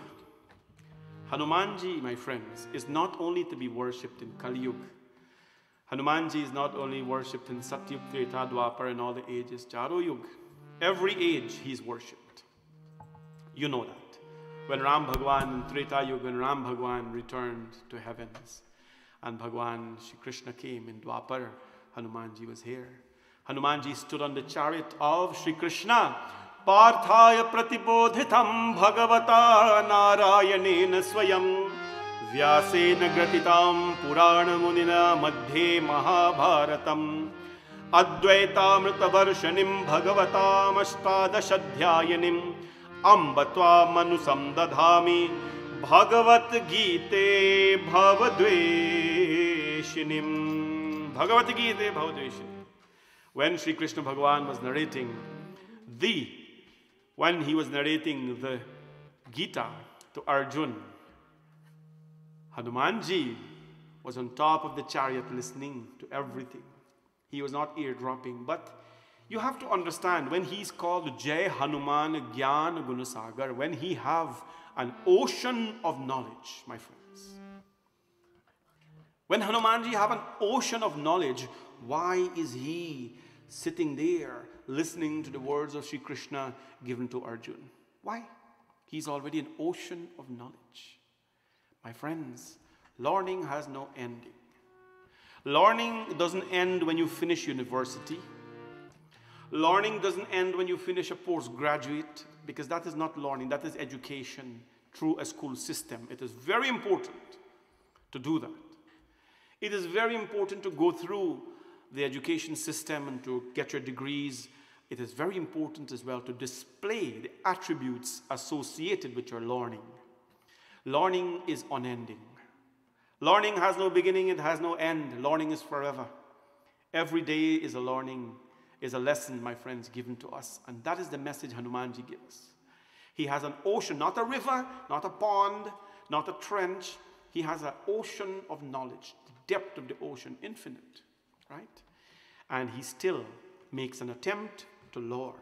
S1: Hanumanji, my friends, is not only to be worshipped in Kali Yuga. Hanumanji is not only worshipped in Satyug, Treta, Dwapar and all the ages. Charo Yug. Every age he is worshipped. You know that. When Ram Bhagwan in Treta Yuga, when Ram Bhagwan returned to heavens and Bhagwan Shri Krishna came in Dwapar, Hanumanji was here. Hanumanji stood on the chariot of Shri Krishna. Parthaya pratibodhitam bhagavata narayanena swayam. Vyasena gratitam purana munina madhye mahabharatam. Advaitamritavarshanim bhagavatam ashtadashadhyayanim. Ambatva manusam dadhami bhagavat gite bhavadveshinim. Bhagavad Gita Bhavadveshinim. When Shri Krishna Bhagavan was narrating the Gita to Arjun, Hanumanji was on top of the chariot listening to everything. He was not eardropping, but you have to understand, when he's called Jai Hanuman Gyan Gunasagar, when he have an ocean of knowledge, my friends. When Hanumanji have an ocean of knowledge, why is he sitting there listening to the words of Shri Krishna given to Arjun? Why? He's already an ocean of knowledge. My friends, learning has no ending. Learning doesn't end when you finish university. Learning doesn't end when you finish a postgraduate, because that is not learning, that is education through a school system. It is very important to do that. It is very important to go through the education system and to get your degrees. It is very important as well to display the attributes associated with your learning. Learning is unending. Learning has no beginning, it has no end. Learning is forever. Every day is a learning, is a lesson, my friends, given to us. And that is the message Hanumanji gives us. He has an ocean, not a river, not a pond, not a trench. He has an ocean of knowledge, the depth of the ocean, infinite, right? And he still makes an attempt to learn.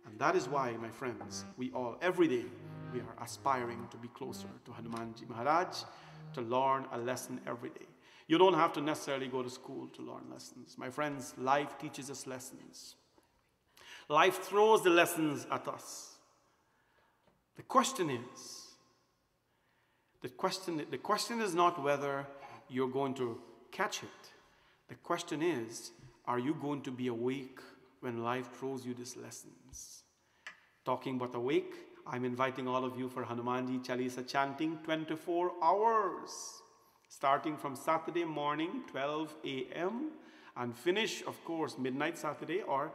S1: And that is why, my friends, we all, every day, we are aspiring to be closer to Hanumanji Maharaj, to learn a lesson every day. You don't have to necessarily go to school to learn lessons. My friends, life teaches us lessons. Life throws the lessons at us. The question is not whether you're going to catch it. The question is, are you going to be awake when life throws you these lessons? Talking about awake, I'm inviting all of you for Hanumanji Chalisa chanting 24 hours. Starting from Saturday morning, 12 a.m. and finish, of course, midnight Saturday or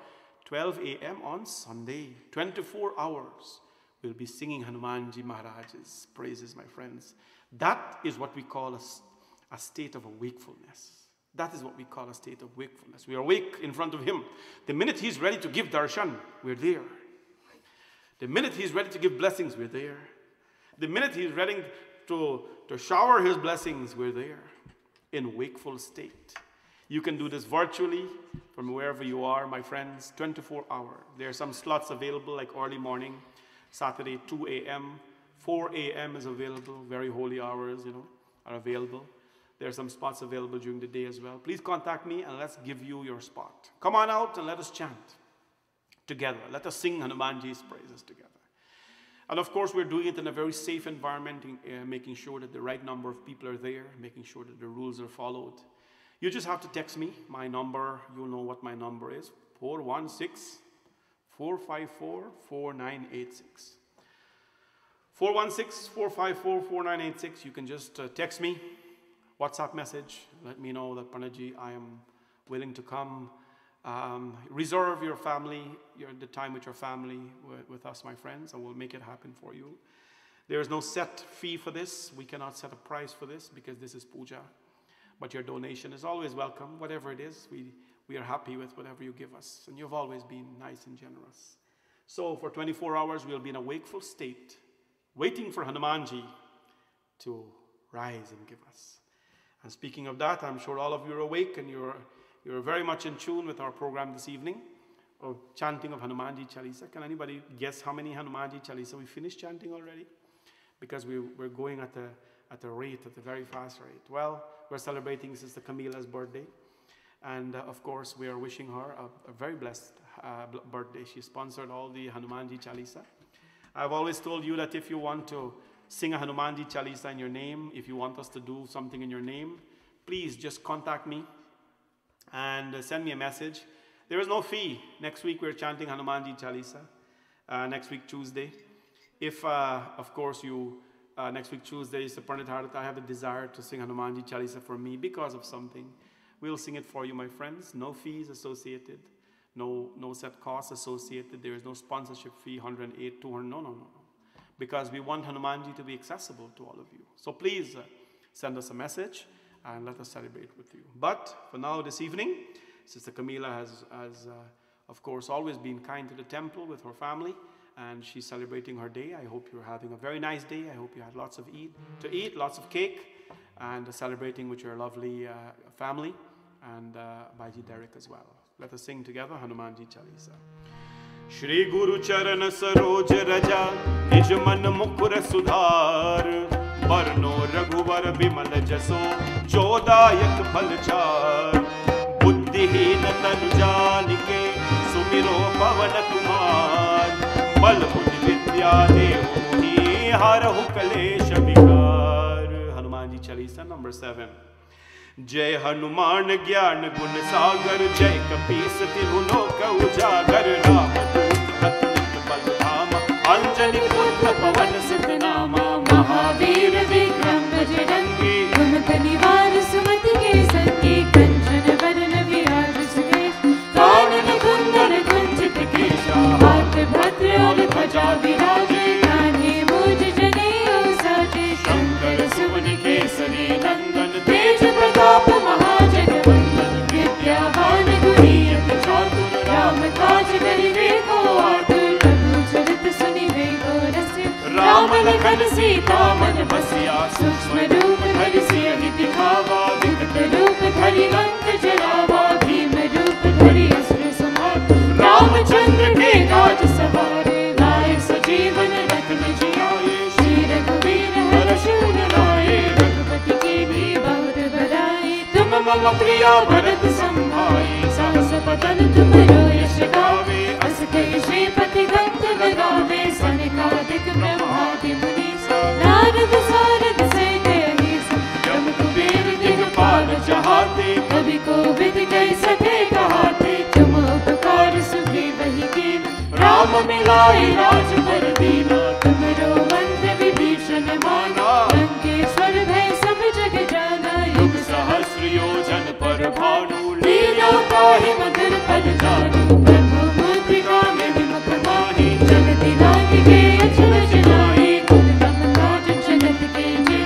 S1: 12 a.m. on Sunday. 24 hours. We'll be singing Hanumanji Maharaj's praises, my friends. That is what we call a state of wakefulness. That is what we call a state of wakefulness. We are awake in front of him. The minute he's ready to give darshan, we're there. The minute he's ready to give blessings, we're there. The minute he's ready to shower his blessings, we're there in wakeful state. You can do this virtually from wherever you are, my friends, 24 hours. There are some slots available like early morning, Saturday 2 a.m., 4 a.m. is available, very holy hours, are available. There are some spots available during the day as well. Please contact me and let's give you your spot. Come on out and let us chant together. Let us sing Hanumanji's praises together. And of course, we're doing it in a very safe environment, making sure that the right number of people are there, making sure that the rules are followed. You just have to text me. My number, you'll know what my number is, 416-454-4986. 416-454-4986. You can just text me, WhatsApp message. Let me know that, Panaji, I am willing to come. Reserve your family, the time with your family, with us, my friends, and we'll make it happen for you. There is no set fee for this. We cannot set a price for this because this is puja. But your donation is always welcome. Whatever it is, we are happy with whatever you give us. And you've always been nice and generous. So for 24 hours, we'll be in a wakeful state, waiting for Hanumanji to rise and give us. And speaking of that, I'm sure all of you are awake and you're very much in tune with our program this evening of chanting of Hanumanji Chalisa. Can anybody guess how many Hanumanji Chalisa we finished chanting already? Because we're going at a very fast rate. Well, we're celebrating Sister Camila's birthday. And of course, we are wishing her a very blessed birthday. She sponsored all the Hanumanji Chalisa. I've always told you that if you want to sing a Hanumanji Chalisa in your name, if you want us to do something in your name, please just contact me and send me a message. There is no fee. Next week we're chanting Hanumanji Chalisa. Next week Tuesday. If, of course, next week Tuesday, Saparnit Harat, I have a desire to sing Hanumanji Chalisa for me because of something. We'll sing it for you, my friends. No fees associated. No set costs associated. There is no sponsorship fee, 108, 200. No. Because we want Hanumanji to be accessible to all of you. So please send us a message and let us celebrate with you. But for now, this evening, Sister Camila has of course, always been kind to the temple with her family, and she's celebrating her day. I hope you're having a very nice day. I hope you had lots to eat, lots of cake, and celebrating with your lovely family, and Bhaiji Derek as well. Let us sing together Hanumanji Chalisa. Shri Guru Charan Saroj Raja, Nij Man Mukur Sudhar, Barno Raghuvar Bimal Jaso, Jodayak Phalchar, Buddhihin Tanu Janike, Sumiro Pavan Kumar, Bal Buddhi Vidya Devi, Harahu Kalesh Vikar. Hanumanji Chalisa number 7. जय हनुमान ज्ञान गुण सागर, जय कपीस तिहु लोक उजागर, राम दूत अतुलित बल धामा, अंजनी पुत्र पवन सुत नामा,
S2: महावीर विक्रम बजरंगी, कुमत निवार सुमति के संगी, कंचन वरण विराज सुरेश, कानन कुंडल कुंचित केशा, हाथ भद्र और ध्वजा विराजे, कान्हे मूज जनेऊ साजे, शंकर सुवन केसरी नंदन, तेज प्रताप महाजगवंदन, विद्यावान गुणी अति चातुर, राम काज करिबे धन सीता मन बसिया सूक्ष्म रूप धरि सियहि दिखावा विकट रूप धरि लंक जरावा भीम रूप धरि असुर संहार रामचंद्र के काज सवारे लाए सजीवन रत्न जियाए श्री रघुवीर हर्ष उर लाए रघुपति की भी बहुत बड़ाई तुम मम प्रिया भरत संभाई सहस बदन तुमरो यश गावे अस कहि श्रीपति कंठ लगावे सनकादिक ब्रह्मादि मुनीसा नारद सारद सहित अहिसा जम कुबेर दिगपाल जहाते कवि कोविद कहि सके कहाते तुम उपकार सुग्रीव कीन राम मिलाए राजवर दीना तुमरो मंत्र विभीषण माना लंकेश्वर भय सब जग जाना युग सहस्र योजन पर भानु लीला ताहि मधुर पद जानु प्रभु मुद्रिका में विमुख माहि जगति लांघि के अचरज नाहि गुण गम काज जगत के जे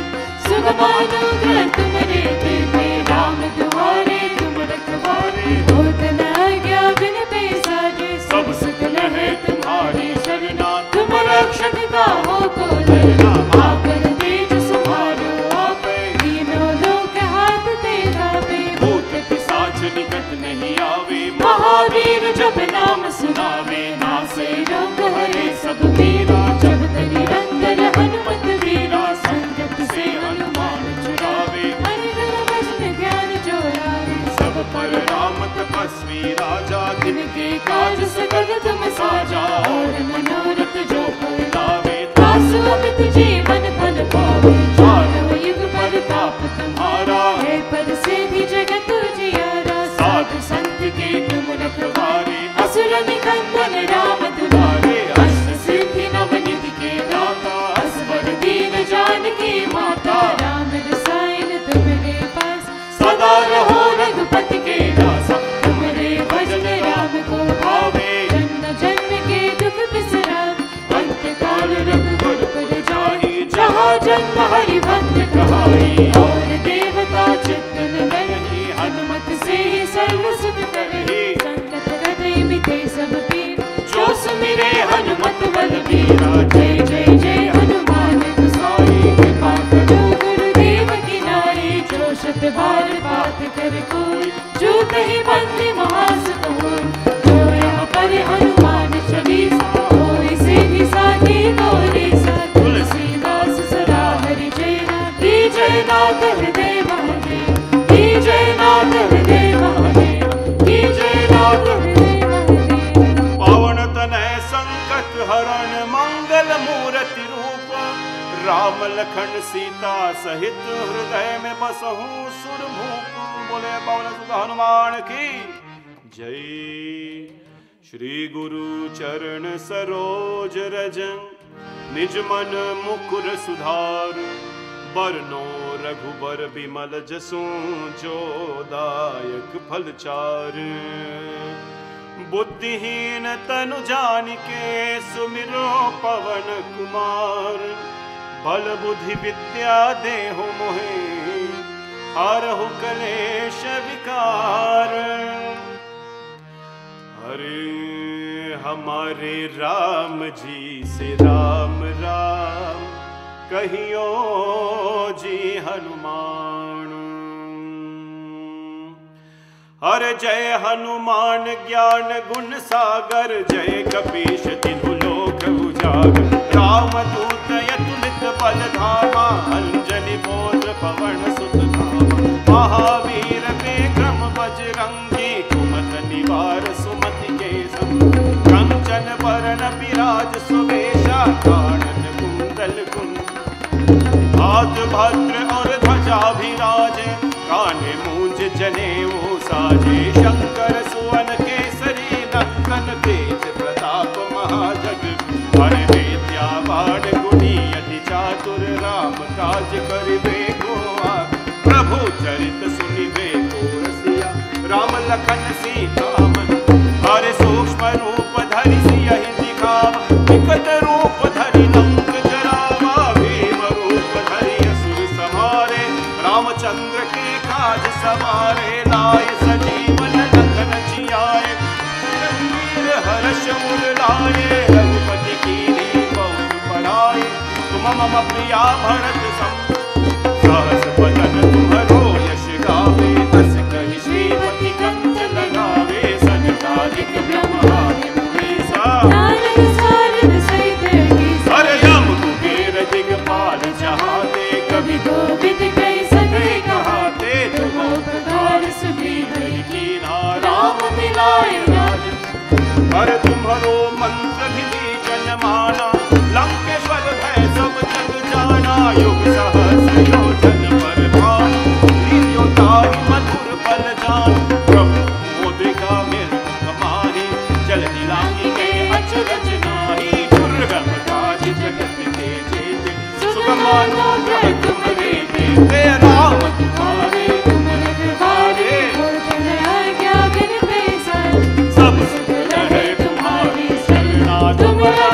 S2: सुगमानुग्रह तुमरे तेते राम दुआरे तुम रखवारे होत न आज्ञा बिन पैसारे सब सकल है तुम्हारी शरणा तुम रक्षक हो को डरना आपन तेज समारो आपे तीनों लोक हाथ तेरा पे भूत पिशाच निकट नहीं आवे महावीर जब नाम सुनावे नासे रोग हरे सब पीरा जब निरंतर हनुमत वीरा संकट से हनुमान छुड़ावे हरिहर भजन ध्यान जो लावे सब पर राम तपस्वी राजा तिनके काज सकल तुम साजा और मनोरथ जो कोई लावे तासु अमित जीवन फल पावे चारों युग परताप तुम्हारा है पद सिद्धि जगत जियारा साधु संत के तुम रखवारे असुर निकंदन राम दुलारे अष्ट सिद्धि नवनिधि के दाता असवर दीन जानकी माता राम रसायन तुम्हारे पास सदा रहो रघुपति के दासा तुम्हारे भजन राम को भावे जन्म जन्म के दुख बिसरावे अंत काल रघुवर पुर जाहि जहाँ जन्म हरि भक्त कहाई और देवता चित्तन धरहि हनुमत से सर्व सुख करहि संकट हृदय मिटे सब पीर जो सुमिरे हनुमत बलबीरा जय जय जय हनुमान गोसाई कृपा करो गुरुदेव की नाई जो शत बार पाठ कर कोई जो कहीं बंदी महासुख होय जो यहाँ पर हनुमान चालीसा होय सिद्धि साखी गौरी सा तुलसीदास सदा हरि जयना की जय नाथ हृदय महादेव की जय नाथ हृदय महादेव की जय नाथ हृदय महादेव
S1: पावन तनय संकट हरण मंगल मूर्ति रूप राम लखन सीता सहित हृदय में बसहु सुरभूप बोले पवन सुत हनुमान की जय। श्री गुरु चरण सरोज रज निज मन मुकुर सुधार बरनो रघुबर बिमल जसु जो दायक फल चार बुद्धिहीन तनु जानिके सुमिरो पवन कुमार बल बुद्धि विद्या देहु मोहे हरहु कलेश विकार हरे हमारे राम जी से राम राम कहियो जी हनुमान। हर जय हनुमान ज्ञान गुण सागर जय कपीश तिहु लोक उजागर रामदूत अतुलित बल धामा अंजनी पुत्र पवन सुत धामा महावीर विक्रम बजरंगी कुमत निवार सुमति के संग कंचन बरन विराज सुवेशा कानन कुंडल कुंड हाथ भद्र और ध्वजा विराज कान्हे मूंज जनेऊ साजे शंकर सुवन केसरी नंदन तेज प्रताप महाजग हर विद्या बाण गुणी अति चातुर राम काज करिबे को प्रभु चरित सुनिबे को रसिया राम लखन सीता मन हर सूक्ष्म रूप धरि सियहि दिखावा विकट रूप धरि लंक जरावा भीम रूप धरि असुर संहारे रामचंद्र के काज सवारे लाए सजीवन लखन जियाए रघुवीर हर्ष उर लाए रघुपति कीन्ही बहुत बड़ाई तुम मम प्रिया भरत सम सहस बदन तुम्हरो यश गावे अस कहि श्रीपति कंठ लगावे सनकादिक ब्रह्मादि मुनीसा
S2: नारद सारद सहित अहिसा
S1: हर यम कुबेर दिगपाल जहाते कवि
S2: गोविंद कहि सके
S1: कहाते तुम
S2: उपकार सुग्रीव
S1: की नारा
S2: राम मिलाए राज
S1: हर तुम्हरो मंत्र विभीषण माना लंकेश्वर भय सब जग जाना युग सहस्र योजन पर भान लील्यो ताहि मधुर फल जान प्रभु मोदिका मेरु कमाहि जल दिलांगी के अचरज नाही दुर्गम काज जगत के जेते सुगमानो ग्रह तुम्हारे देते राम तुम्हारे
S2: तुम रखवारे होतन आज्ञा बिन पैसा
S1: सब सुख रहे तुम्हारी शरणा तुम्हारा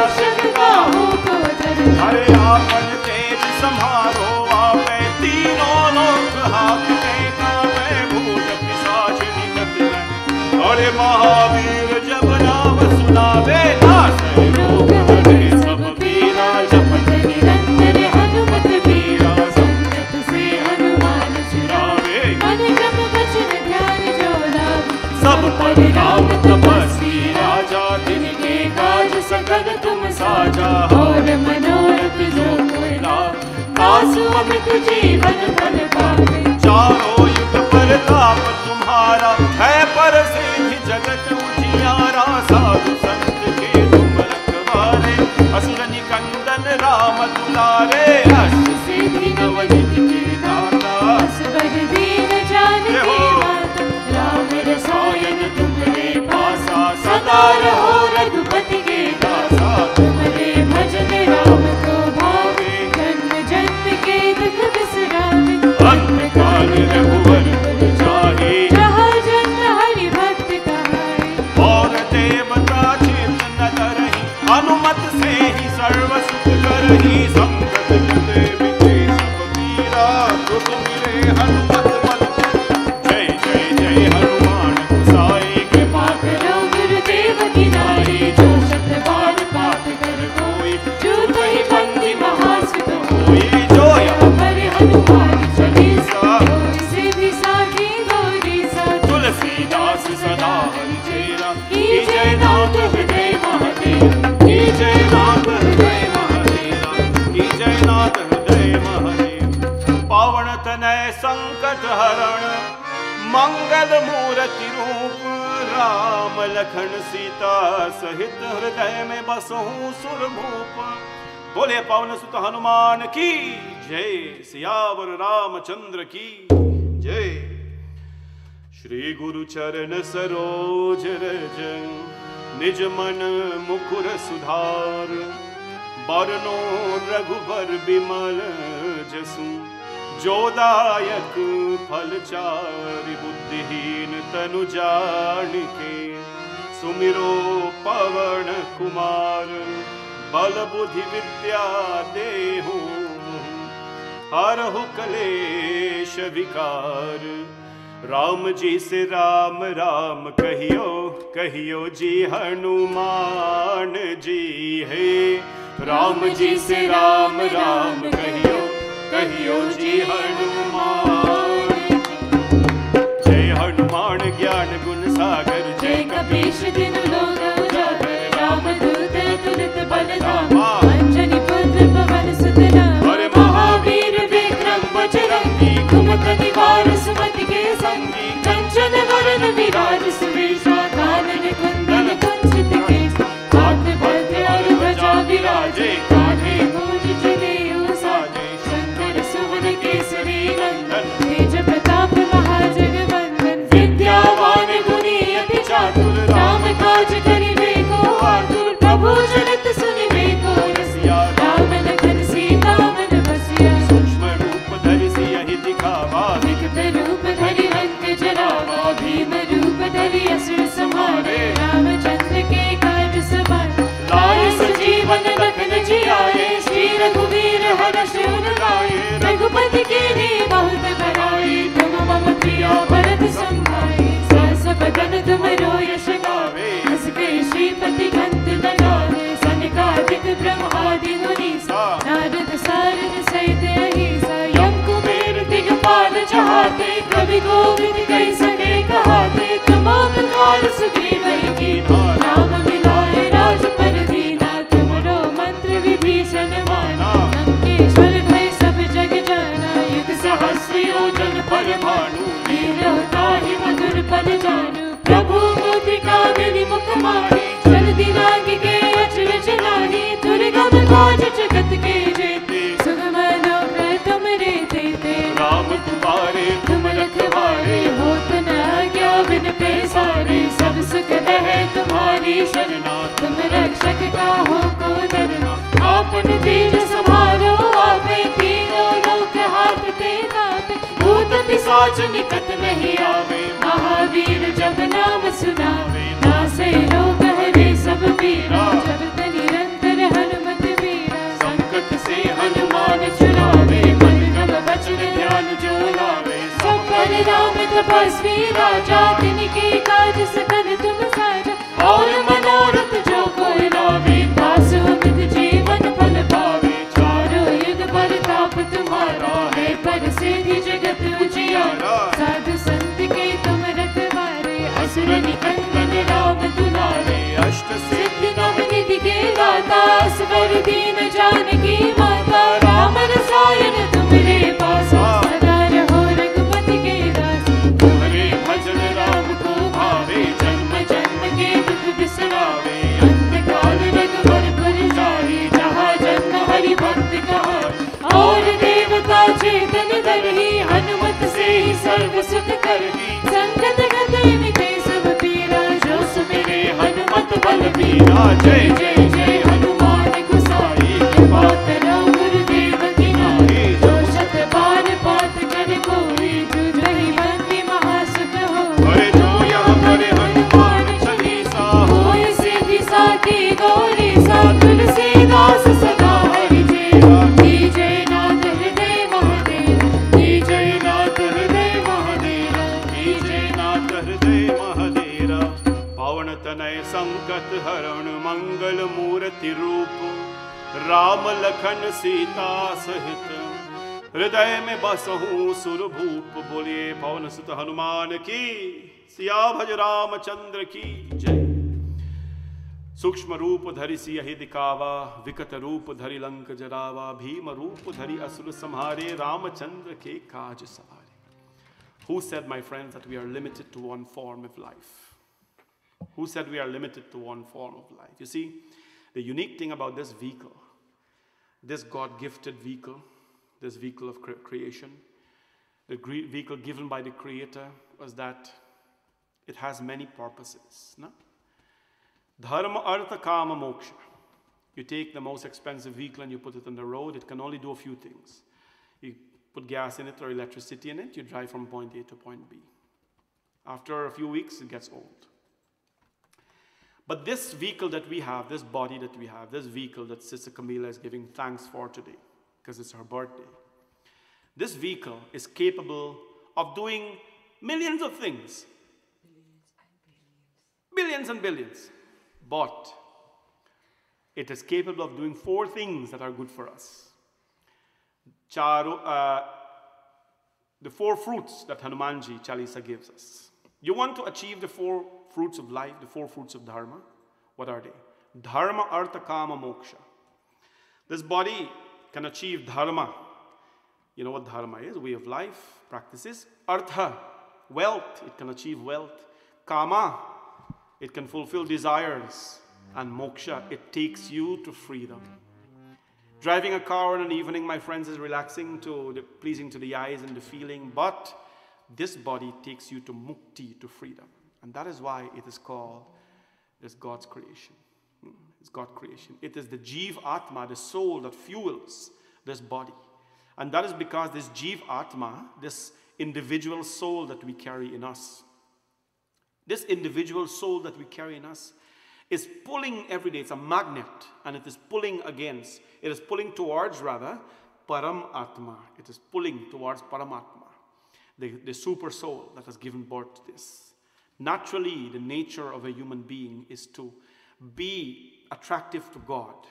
S2: बाहु को धर
S1: अरे आपन तेज संहारो आपे तीनों लोक हाकते कापे भूत पिशाच निकट में अरे महावीर जब नाम सुनावे नासे रोग हरे सब पीरा जपत
S2: निरंतर हनुमत वीरा संकट से हनुमान छुड़ावे मन क्रम वचन ध्यान जो लावे
S1: सब पर राम तपस्वी राजा तिनके काज सकल तुम साजा
S2: और मनोरथ जो कोई लावे तासु अमित जीवन फल पावे
S1: चारों युग प्रताप तुम्हारा है पर सिद्धि जगत उजियारा साधु संत के तुम रखवारे असुर निकंदन राम दुलारे अष्ट सिद्धि नवनिधि के दाता
S2: असबर दीन जानकी माता राम रसायन तुम्हारे पासा सदा रहो रघुपति के दासा तुम्हारे भजन राम को भावे जन्म जन्म के दुख बिसरावे
S1: अंत काल रघुवर पुर जाहि
S2: जहाँ जन्म हरि भक्त कहाए
S1: और देवता चित न धरहि अनुमत से ही सर्व सुख करहि संकट जते बिते सब पीरा दुख मिले हनुमत बल जय जय जय हनुमान गोसाई
S2: कृपा करो गुरुदेव की नाई जो शब्द बार पाठ कर कोई जो कही बंदी महासुत
S1: कोई जो यह
S2: पर हनुमान चालीसा से भी साखी गौरी सा
S1: तुलसीदास सदा हरिचेरा
S2: की जय नाथ हृदय महादेव
S1: की जय नाथ हृदय महादेवा की जय नाथ हृदय महादेव पावन तनय संकट हरण मंगल मूर्ति रूप राम लखन सीता सहित हृदय में बसहु सुरभूप बोले पवन सुत हनुमान की जय सियावर रामचंद्र की जय श्री गुरु चरण सरोज रज निज मन मुकुर सुधार बरनो रघुबर बिमल जसु जोदायक फल चारि बुद्धिहीन तनु जानिके सुमिरो पवन कुमार बल बुद्धि विद्या देहु हरहु कलेश विकार राम जी से राम राम कहियो कहियो जी हनुमान जी है राम जी से राम राम कहियो कहियो जी हनुमान जय हनुमान ज्ञान गुण सागर
S2: जय कपीश दिन लोक उजागर राम दूत तुलित बल धाम
S1: रामा
S2: अंजनी पुत्र पवन सुत नाम
S1: अरे
S2: महावीर विक्रम बजरंगी कुमति निवार सुमति के संगी कंचन वरन विराज सुवेशा कानन कुंडल कुंचित केश हाथ भद्र और ध्वजा विराजे कान्हे मूंज जनेऊ साजे शंकर सुवन केसरी नंदन तेज प्रताप महाजगवंदन विद्यावान गुणी अति चातुर राम काज करिबे को आतुर प्रभु चरित सुनिबे को रसिया राम लखन सीता मन बसिया
S1: सूक्ष्म रूप धरि सियहि दिखावा
S2: विकट रूप धरि लंक जरावा भीम रूप धरि असुर संहारे रामचंद्र के काज सवार लाए सजीवन लखन जियाए श्री रघुवीर हर्ष उर लाए रघुपति कीन्ही बहुत बड़ाई तुम मम प्रिया भरत सम भाई सहस बदन तुमरो यश गावे हँस के श्रीपति कंठ लगावे सनकादिक ब्रह्मादि मुनीसा नारद सारद गोविंद कई सके कहाते, तुम अवतार सुग्रीव की राम मिलाए राज पर दीना, तुमरो मंत्र विभीषण माना, लंकेश्वर भय सब जग जाना, युग सहस्र योजन पर भानु, लील्यो ताहि मधुर पद जानु, प्रभु मुद्रिका मेरी मुख माही, चल दिनांग के अचरज नाही, दुर्गम काज जगत के जेते, सुगम लोक तुमरे तेते,
S1: राम तुम्हारे
S2: तुम रखवारे, होत न आज्ञा बिन पैसारे, सब सुख है तुम्हारी शरणा, तुम रक्षक काहू को डरना, आपन तेज समारो आपे, तीनों लोक हाथते कापे, भूत पिशाच निकट नहीं आवे, महावीर जब नाम सुनावे, नासे रोग हरे सब पीरा, जपत निरंतर हनुमत वीरा, संकट से हनुमान छुड़ावे, मन क्रम वचन ध्यान जो लावे, सब पर राम तपस्वी राजा, तिनके काज सकल तुम साजा, और मनोरथ जो कोई लावे, दास अमित जीवन फल पावे, चारों युग परताप तुम्हारा है, पर सिद्धि जगत उजियारा, साधु संत के तुम रखवारे, असुर निकंदन राम दुलारे,
S1: अष्ट
S2: सिद्धि नव निधि के दाता, असवर दीन जानकी माता, राम रसायन तुमरे पासा, सदा रहो रघुपति के दास,
S1: तुम्हारे भजन राम को भावे,
S2: जन्म जन्म के दुख बिसरावे, अंत काल रघुवर पुर जाई, जहाँ जन्म हरि भक्त कहाई, और देवता चेतन धरहि, हनुमत से ही सर्व सुख करहि, संकट गते मिटे सब पीरा, जो सुमिरे हनुमत बलबीरा, जय जय जय हनुमान गोसाई, कृपा करो गुरुदेव की नाई, जो शत बार पाठ कर कोई, तुझहि बंदी महासुख होई,
S1: अरे जो यहाँ करे हनुमान चालीसा,
S2: होय सिद्धि साखी गौरी सा, तुलसीदास सदा हरि चेरा, की जय नाथ हृदय महादेव, की जय नाथ हृदय महादेव,
S1: की जय नाथ हृदय महादेरा, पावन तनय संकट हरण मंगल मूर्ति रूप, राम लखन सीता सहित, हृदय में बसहूँ सुरभूप, बोलिए पवन सुत हनुमान की, सिया भज रामचंद्र की जय। सूक्ष्म रूप धरि सियहि दिखावा, विकट रूप धरि लंक जरावा, भीम रूप धरि असुर संहारे, रामचंद्र के काज सवारे। Who said, my friends, that we are limited to one form of life? Who said we are limited to one form of life? You see, the unique thing about this vehicle, this God-gifted vehicle, this vehicle of creation, the vehicle given by the Creator, was that it has many purposes. No? Dharma, artha, kama, moksha. You take the most expensive vehicle and you put it on the road, it can only do a few things. You put gas in it or electricity in it, you drive from point A to point B. After a few weeks, it gets old. But this vehicle that we have, this body that we have, this vehicle that Sister Camila is giving thanks for today, because it's her birthday, this vehicle is capable of doing millions of things. Billions and billions. But it is capable of doing 4 things that are good for us. The 4 fruits that Hanumanji Chalisa gives us. You want to achieve the 4 fruits of life, the 4 fruits of Dharma? What are they? Dharma, Artha, Kama, Moksha. This body can achieve Dharma. You know what Dharma is? Way of life, practices. Artha, wealth. It can achieve wealth. Kama, it can fulfill desires. And Moksha, it takes you to freedom. Driving a car in an evening, my friends, is relaxing, pleasing to the eyes and the feeling. But this body takes you to mukti, to freedom. And that is why it is called this God's creation. It's God's creation. It is the Jeev Atma, the soul that fuels this body. And that is because this Jeev Atma, this individual soul that we carry in us, this individual soul that we carry in us is pulling every day. It's a magnet, and it is pulling against, it is pulling towards, rather, Param Atma. It is pulling towards Paramatma, the super soul that has given birth to this. Naturally, the nature of a human being is to be attractive to God.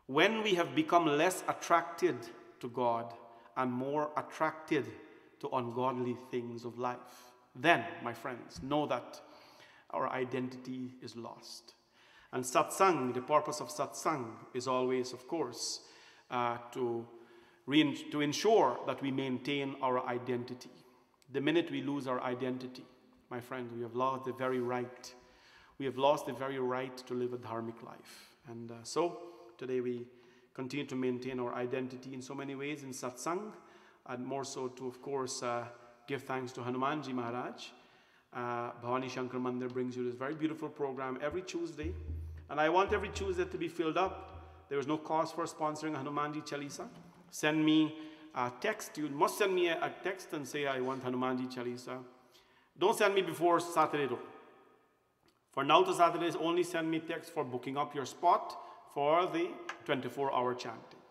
S1: When we have become less attracted to God and more attracted to ungodly things of life, then, my friends, know that our identity is lost. And satsang, the purpose of satsang is always, of course, to ensure that we maintain our identity. The minute we lose our identity, my friend, we have lost the very right. We have lost the very right to live a dharmic life. And so today we continue to maintain our identity in so many ways in satsang, and more so to, of course, give thanks to Hanumanji Maharaj. Bhavani Shankar Mandir brings you this very beautiful program every Tuesday. And I want every Tuesday to be filled up. There is no cost for sponsoring Hanumanji Chalisa. Send me a text. You must send me a text and say, I want Hanumanji Chalisa. Don't send me before Saturday though. For now to Saturdays, only send me text for booking up your spot for the 24-hour chanting.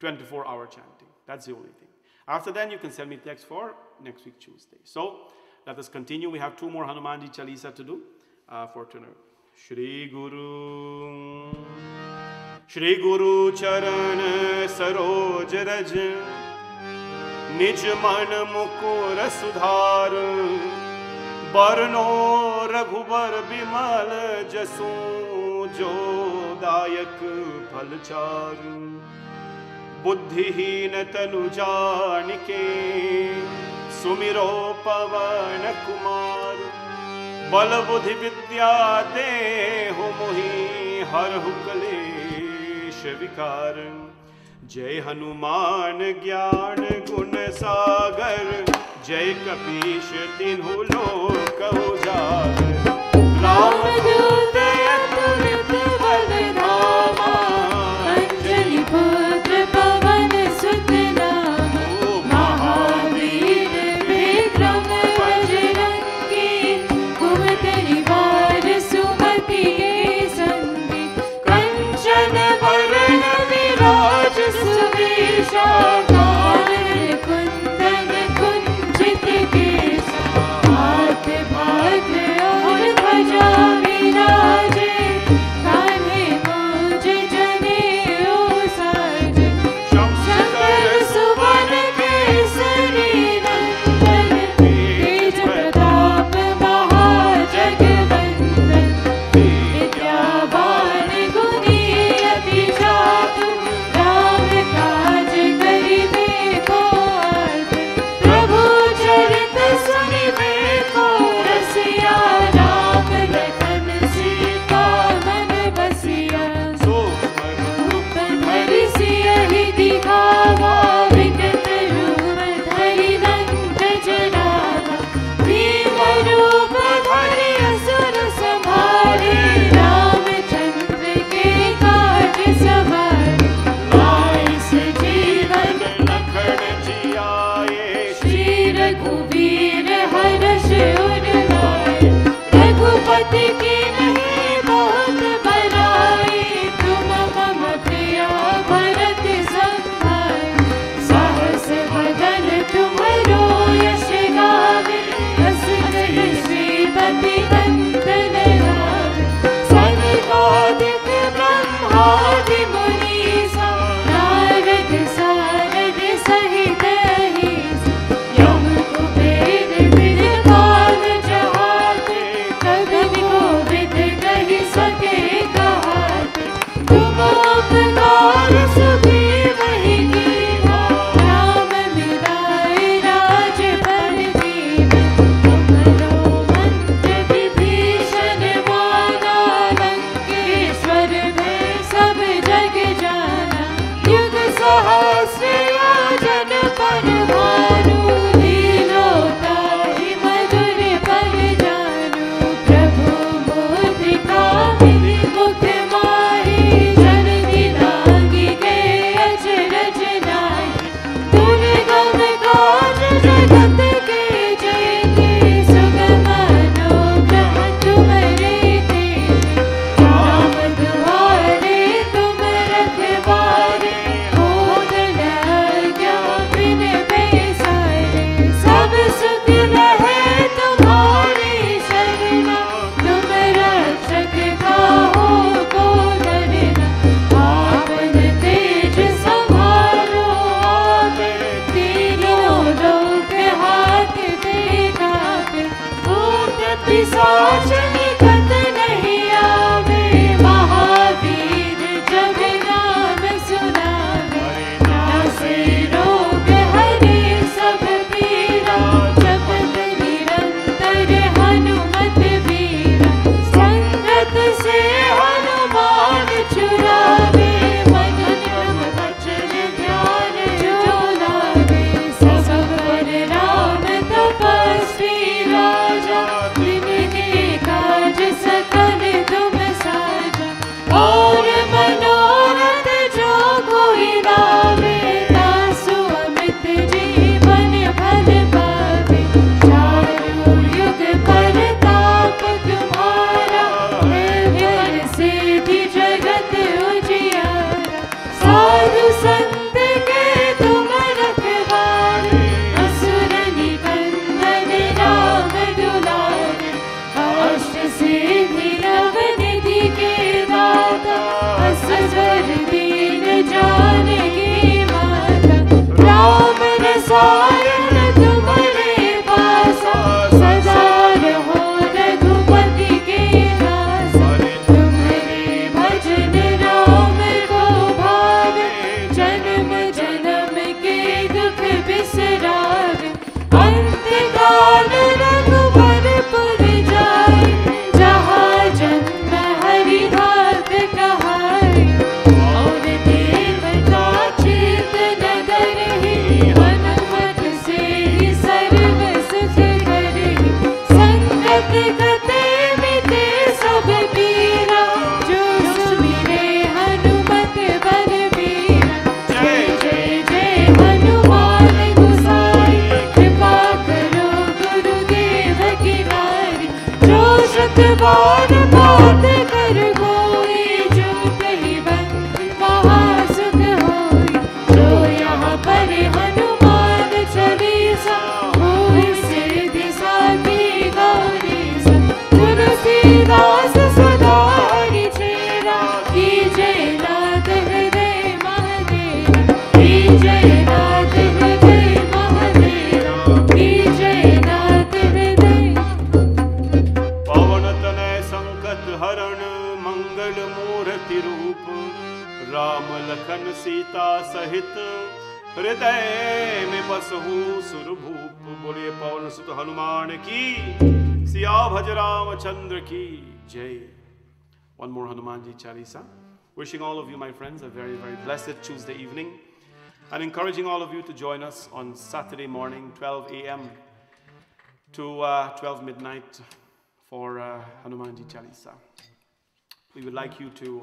S1: 24-hour chanting. That's the only thing. After then, you can send me text for next week Tuesday. So let us continue. We have 2 more Hanumanji Chalisa to do for tonight. Shri Guru Charan Saroj Raj Nij Man Mukur Sudhar Barno Raghubar Bimal Jasu Jo Dayak Phalchar Buddhihin Tanu Janike Sumiro Pavan Kumar Bal Buddhi Vidya Deho Mohi Har Hukalesh Vikar Jai Hanuman Gyan Gun Sagar Jai Kapish Tinhu Lok Ujar Ramadut Atulit Baldama Anjali Putra Pavan Sutnama Mahavir Vikram Vajrangi Kumatari Var Sumati Sandi Kanchan Varna Viraj Suvisha जग राम लखन सीता सहित हृदय में बसहु सुरभूप। बोले पवन सुत हनुमान की, सिया भज रामचंद्र की जय। One more Hanumanji Chalisa. Wishing all of you, my friends, a very, very blessed Tuesday evening, and encouraging all of you to join us on Saturday morning, 12 a.m. to 12 midnight for Hanumanji Chalisa. We would like you to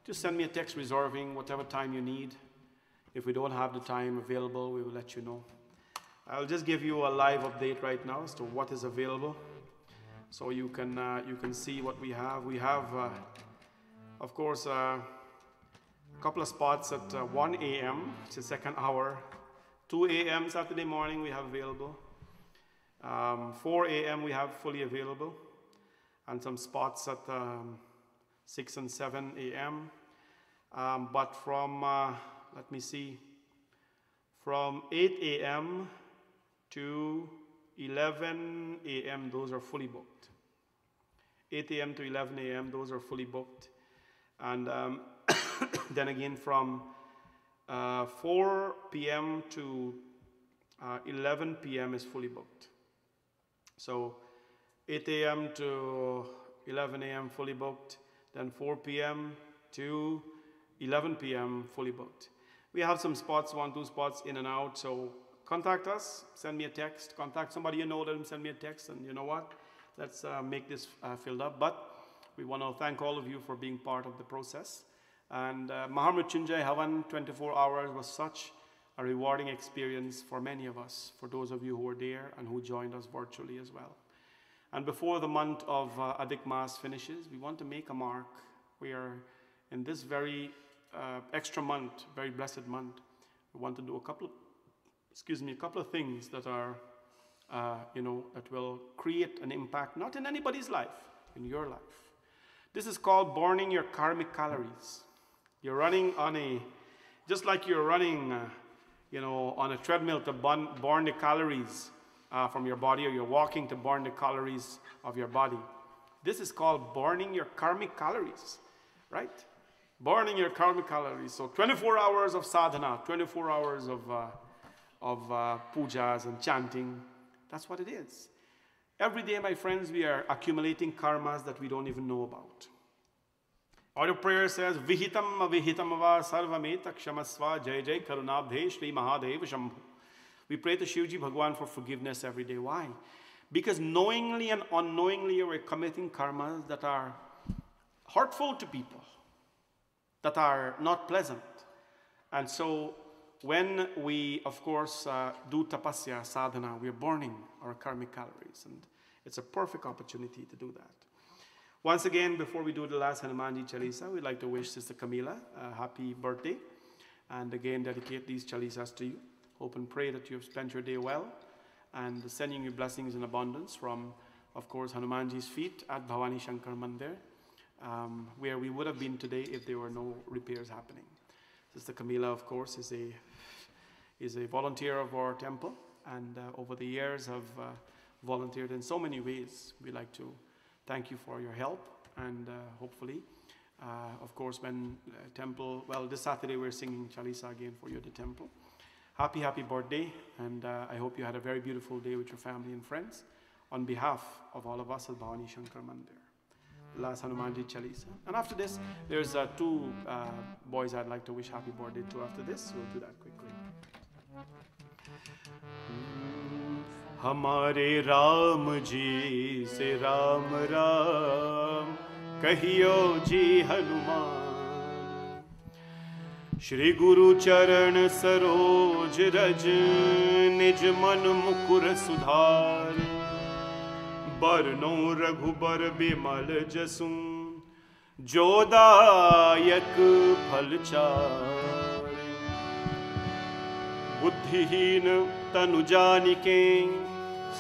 S1: just send me a text reserving whatever time you need. If we don't have the time available, we will let you know. I'll just give you a live update right now as to what is available, so you can see what we have. We have, of course, a couple of spots at 1 a.m., which is second hour. 2 a.m. Saturday morning we have available. 4 a.m. we have fully available, and some spots at 6 and 7 a.m. But from, let me see, from 8 a.m. to 11 a.m., those are fully booked. 8 a.m. to 11 a.m., those are fully booked. And then again from 4 p.m. to 11 p.m. is fully booked. So 8 a.m. to 11 a.m. fully booked, then 4 p.m. to 11 p.m. fully booked. We have some spots, 1, 2 spots in and out, so contact us, send me a text, contact somebody you know, let them send me a text, and you know what, let's make this filled up. But we want to thank all of you for being part of the process. And Mahamrityunjay Havan 24 hours was such a rewarding experience for many of us, for those of you who were there and who joined us virtually as well. And before the month of Adhik Maas finishes, we want to make a mark. We are in this very extra month, very blessed month. We want to do a couple of things that are, that will create an impact, not in anybody's life, in your life. This is called burning your karmic calories. You're running on just like you're running, on a treadmill to burn the calories from your body, or you're walking to burn the calories of your body. This is called burning your karmic calories, right? Burning your karmic calories. So 24 hours of sadhana, 24 hours of pujas and chanting. That's what it is. Every day, my friends, we are accumulating karmas that we don't even know about. Our prayer says, Vihitam avihitam ava sarvameta kshamasva jai jai karunabdhe Shri Mahadev Shambhu. We pray to Shivji Bhagwan for forgiveness every day. Why? Because knowingly and unknowingly we're committing karmas that are hurtful to people, that are not pleasant. And so when we, of course, do tapasya, sadhana, we are burning our karmic calories. And it's a perfect opportunity to do that. Once again, before we do the last Hanumanji Chalisa, we'd like to wish Sister Camila a happy birthday. And again, dedicate these Chalisas to you. Hope and pray that you have spent your day well. And sending you blessings in abundance from, of course, Hanumanji's feet at Bhavani Shankar Mandir, where we would have been today if there were no repairs happening. Sister Camila, of course, is a volunteer of our temple, and over the years have volunteered in so many ways. We like to thank you for your help, and hopefully, of course, when temple, well, this Saturday we're singing Chalisa again for you at the temple. Happy birthday, and I hope you had a very beautiful day with your family and friends. On behalf of all of us at Bhavani Shankar Mandir, last Hanumanji Chalisa. And after this, there's 2 boys I'd like to wish happy birthday to after this. So we'll do that quickly. Hamare Ram ji se Ram Ram kahiyo ji Hanuman. Shri Guru Charan Saroj Raj Nij Man Mukur Sudhar Barno Raghubar Bimal Jasun Jodayak Phalchar Buddhihin Tanujanike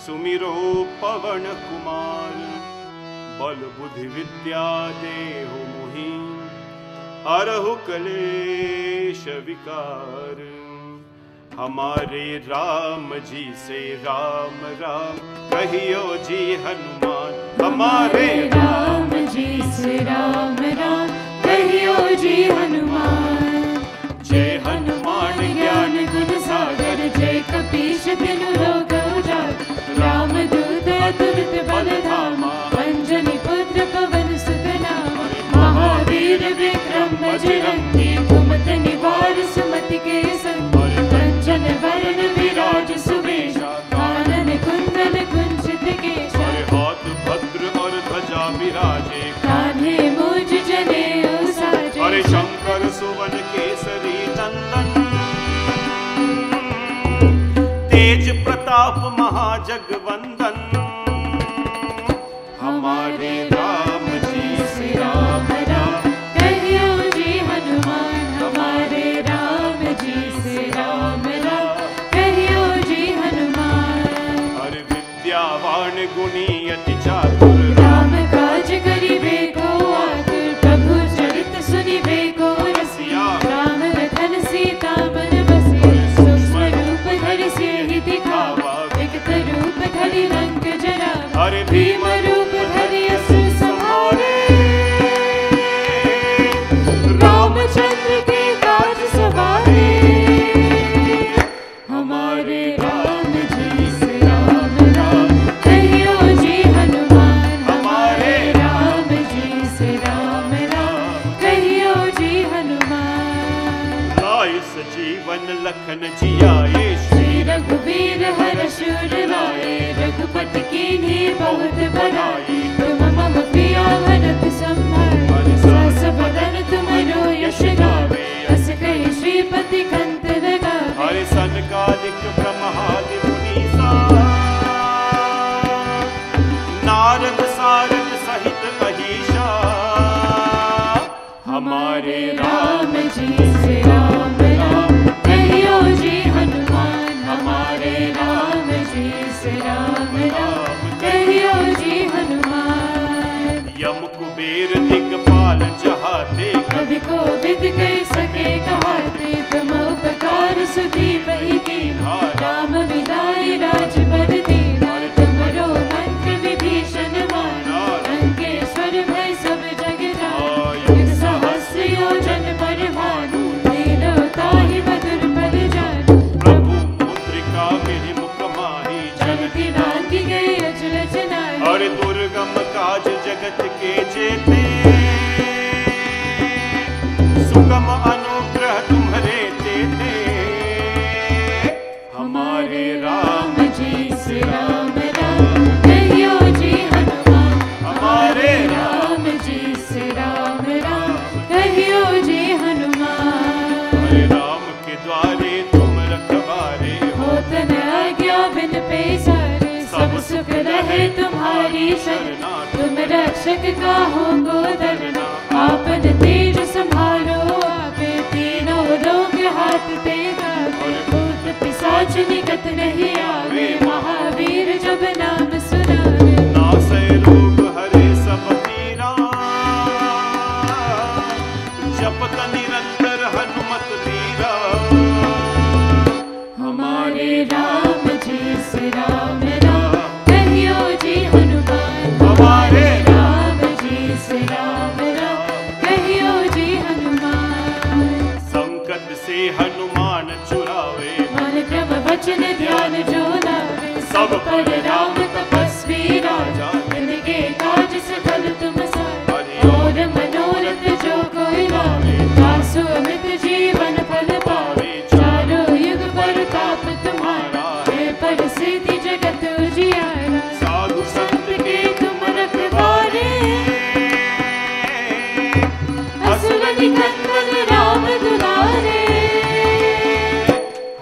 S1: Sumiro Pavan Kumar Bal Buddhi Vidya Deho Mohin Arahu Kalesh Vikar हमारे राम जी से राम राम कहियो जी हनुमान हमारे
S2: राम जी से राम राम कहियो जी हनुमान
S1: सुवन केसरी नंदन, तेज प्रताप महाजगवंदन, हमारे राम जी श्री राम राम।
S2: कहियो जी हनुमान हमारे राम जी से राम राम। कहियो जी हनुमान।
S1: हर विद्यावान गुणी अति चातुर,
S2: राम काज करिबे को आतुर। प्रभु चरित सुनिबे को रसिया। राम लखन सीता मन बसिया। सूक्ष्म रूप धरि सिरहि दिखावा। विकट रूप धरि लंक जरावा।
S1: हर
S2: भीम रूप धरि असुर संहारे। रामचंद्र के काज सवारे। हमारे राम जी से राम राम। कहियो जी हनुमान हमारे राम जी से राम राम। कहियो जी हनुमान।
S1: आयुष जीवन लखन जियाए,
S2: श्री रघुवीर हर्ष उर लाए। रघुपति कीन्ही बहुत बड़ाई। तुम मम प्रिय भरत संभाई। सहस बदन तुमरो यश गावे। अस कहि श्रीपति कंठ लगावे।
S1: हरि सनकादिक ब्रह्मादि मुनीसा, नारद सारद सहित अहिषा, हमारे
S2: राम जी से राम राम। कहियो जी हनुमान हमारे राम जी से राम राम। कहियो जी हनुमान।
S1: यम कुबेर दिगपाल जहाते,
S2: कवि को विद कह सके कहाते। तुम उपकार सुदीप ही कीन्हा। राम मिलाए राजपद दीन्हा। तुमरो मंत्र विभीषण माना। लंकेश्वर भय सब जग जाना। युग सहस्र योजन पर भानु। लीलो ताहि मधुर पद जानु।
S1: प्रभु मुद्रिका मेहि मुख माहि,
S2: चलती लांघि गए अचल चनाहि।
S1: और दुर्गम काज जगत के जेते, सुगम अनुग्रह तुम्हारे तेते, हमारे राम
S2: जी से राम राम। कहियो जी हनुमान
S1: हमारे
S2: राम जी से राम राम। कहियो जी हनुमान।
S1: हरे राम के द्वारे तुम रखवारे,
S2: होत न आज्ञा बिन पैसारे। सब सुख रहे तुम्हारी शरण। तुम रक्षक काहू को डरना। आपन तेज संभालो आपे। तीनों लोक हाथ ते गावे। भूत पिशाच निकट नहीं आवे। महावीर जब नाम सुनावे।
S1: नासै रोग हरे सब पीरा, जपत निरंतर हनुमत बीरा,
S2: हमारे राम जी से राम राम। कहियो जी हनुमान
S1: हमारे
S2: राम जी से राम राम। कहियो जी हनुमान।
S1: संकट से हनुमान छुड़ावे,
S2: मन क्रम वचन ध्यान जो लावे। सब पर राम तपस्वी राजा। इनके काज सफल तुम सारे। और मनोरथ जो कोई लावे। तासु अमित जीवन फल पावे। चारों युग प्रताप तुम्हारा। है प्रसिद्धि जगत उजियारा।
S1: साधु संत
S2: के तुम रखवारे। असुर निकंदन राम दुलारे।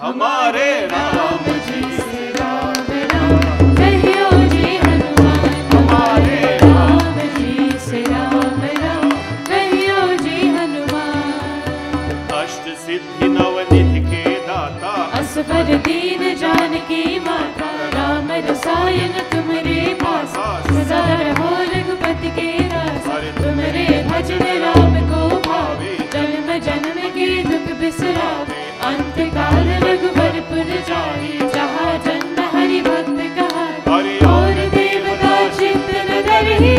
S1: हमारे
S2: राम जी से राम राम। कहियो जी हनुमान हमारे राम जी से राम राम। कहियो जी हनुमान।
S1: अष्ट सिद्धि नवनिधि के दाता,
S2: असवर दीन जानकी माता। राम रसायन तुमरे पासा। सदा रहो रघुपति के दासा। तुमरे भजन राम को भावे। जन्म जन्म के दुख बिसरावे। अंत काल रघुबरपुर जाहि। जहाँ जन्म हरि भक्त कहाई। और देवता चित्तन धरहि।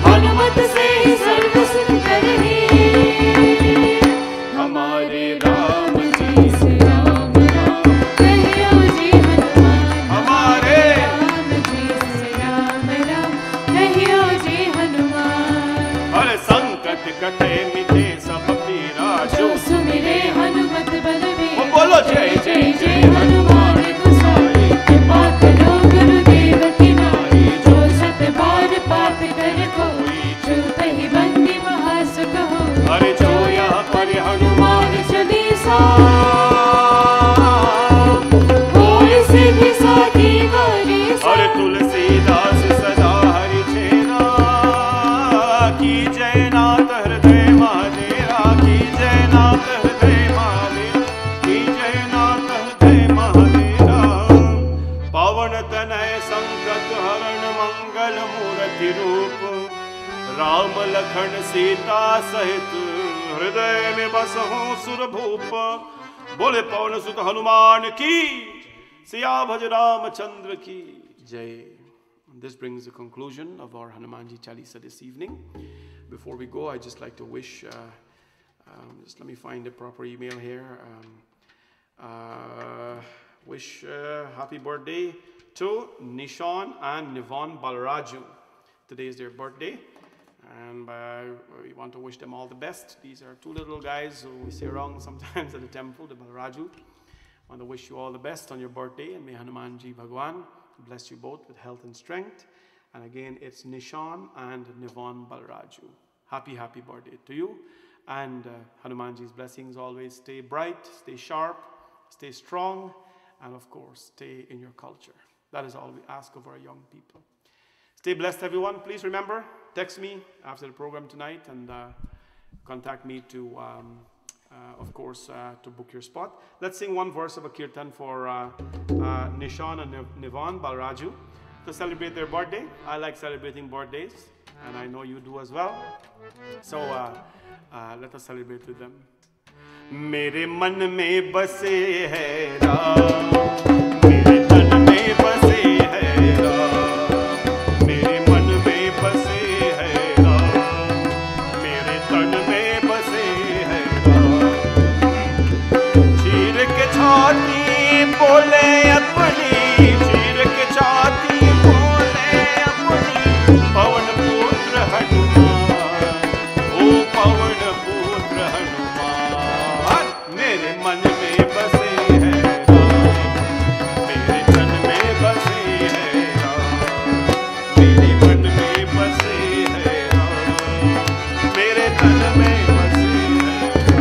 S2: हनुमत से सर्व सुख करहि। हमारे राम जी से राम राम। कहियो जी हनुमान
S1: हमारे
S2: राम जी से राम राम। कहियो जी हनुमान।
S1: हर संकट कटे मिटे सब पीरा,
S2: जो सुमिरे हनुमत बलवीर।
S1: बोलो जय
S2: जय जय हनुमान गोसाई। कृपा करो गुरुदेव की नाई। जो सत बार पाठ कर कोई। छूटहि बंदी महासुख
S1: अरे जो यहाँ पर
S2: हनुमान चालीसा होए सिद्धि साखी गौरीसा।
S1: अरे तुलसीदास सदा हरि चेरा की जय नाथ हृदय महादेवा की जय नाथ हृदय महादेव की जय नाथ हृदय महादेवा। पवन तनय संकट हरण मंगल मूर्ति रूप राम लखन सीता सहित हृदय में बसहु सुरभूप। बोले पवन सुत हनुमान की सियाभज रामचंद्र की जय. This brings the conclusion of our Hanumanji Chalisa this evening. Before we go, I'd just like to wish, just let me find a proper email here. Wish happy birthday to Nishan and Nivon Balraju. Today is their birthday, and we want to wish them all the best. These are two little guys who we see around sometimes at the temple, the Balraju. I want to wish you all the best on your birthday, and may Hanumanji Bhagwan bless you both with health and strength. And again, it's Nishan and Nivon Balraju. Happy birthday to you. And Hanumanji's blessings always stay bright, stay sharp, stay strong, and of course, stay in your culture. That is all we ask of our young people. Stay blessed, everyone. Please remember, text me after the program tonight and contact me to, of course, to book your spot. Let's sing one verse of a kirtan for Nishan and Nivon Balraju to celebrate their birthday. I like celebrating birthdays, and I know you do as well. So let us celebrate with them. मेरे मन में बसे है राम, मेरे तन में बसे है राम, मेरे मन में बसे है राम, मेरे तन में बसे है राम। चीर के छाती बोले अपनी, चीर के छाती बोले अपनी, पवन पुत्र हनुमान, ओ पवन पुत्र हनुमान। मेरे मन में बसे है राम, मेरे तन में बसे है राम, मेरे मन में बसे है राम, मेरे तन में बसे है।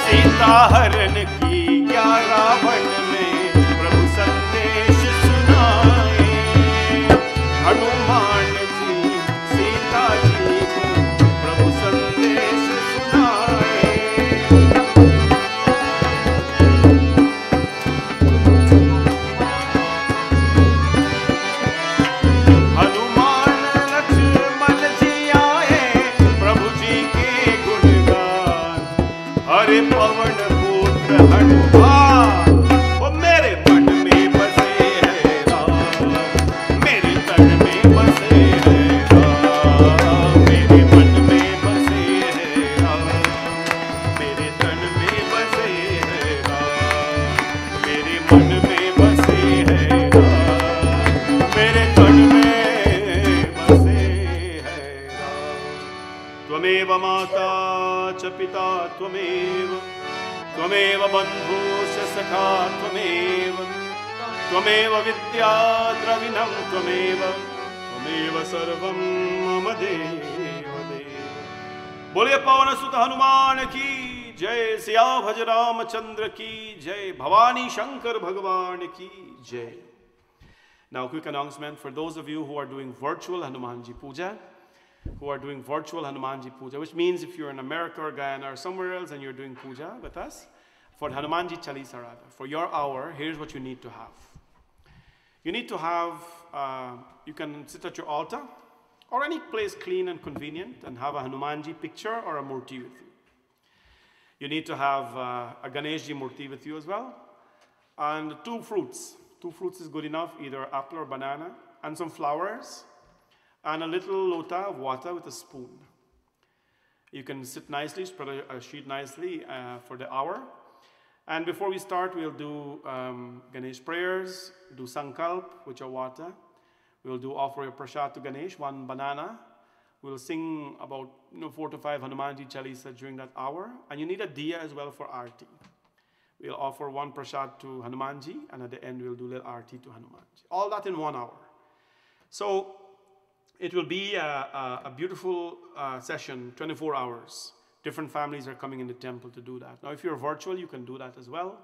S1: सीता हरण की क्या रावण में प्रभु संदेश सुनाए, हनुमान जी सीता जी को प्रभु संदेश सुनाए। हनुमान लक्ष्मण जी आए प्रभु जी के गुणगान, हरे पवन पुत्र हनुमान, वो मेरे मन में बसे है राम, मेरे तन में बसे है राम, मेरे मन में बसे है राम, मेरे तन में बसे है राम, मेरे मन में बसे है राम, मेरे तन में बसे है राम। त्वमेव माता च पिता त्वमेव, त्वमेव बन्धुश्च सखा त्वमेव, त्वमेव विद्या द्रविणं त्वमेव, त्वमेव सर्वं मम देव देव। बोलिए पवन सुत हनुमान की जय, सियाभज रामचंद्र की जय, भवानी शंकर भगवान की जय. Now, quick announcement for those of you who are doing virtual Hanumanji Puja, which means if you're in America or Guyana or somewhere else and you're doing puja with us, for Hanumanji Chalisa rather, for your hour, here's what you need to have. You need to have, you can sit at your altar or any place clean and convenient and have a Hanumanji picture or a murti with you. You need to have a Ganeshji murti with you as well, and two fruits. Two fruits is good enough, either apple or banana, and some flowers, and a little lota of water with a spoon. You can sit nicely, spread a sheet nicely for the hour. And before we start, we'll do Ganesh prayers, do Sankalp, which are water. We'll do offer a prasad to Ganesh, one banana. We'll sing about 4 to 5 Hanumanji Chalisa during that hour. And you need a diya as well for Aarti. We'll offer one prasad to Hanumanji, and at the end we'll do little Aarti to Hanumanji. All that in 1 hour. So It will be a beautiful session, 24 hours. Different families are coming in the temple to do that. Now, if you're virtual, you can do that as well.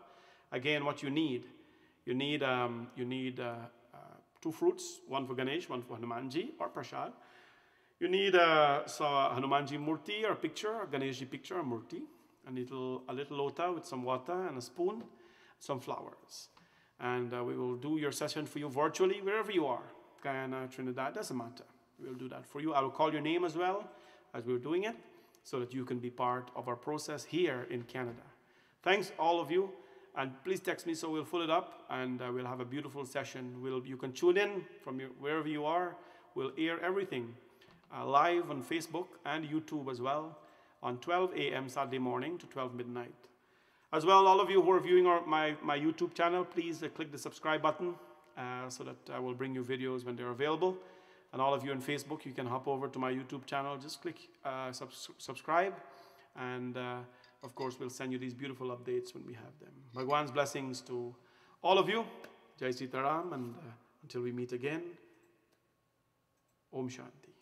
S1: Again, what you need 2 fruits, one for Ganesh, one for Hanumanji or Prashad. You need a Hanumanji Murti or picture, a Ganeshji picture or Murti, a little lota with some water and a spoon, some flowers. And we will do your session for you virtually, wherever you are. Guyana, Trinidad, doesn't matter. We'll do that for you. I will call your name as well as we're doing it, so that you can be part of our process here in Canada. Thanks, all of you. And please text me so we'll fill it up, and we'll have a beautiful session. You can tune in from wherever you are. We'll air everything live on Facebook and YouTube as well on 12 a.m. Saturday morning to 12 midnight. As well, all of you who are viewing my YouTube channel, please click the subscribe button so that I will bring you videos when they're available. And all of you on Facebook, you can hop over to my YouTube channel. Just click subscribe. And of course, we'll send you these beautiful updates when we have them. Bhagwan's blessings to all of you. Jai Sitaram. And until we meet again, Om Shanti.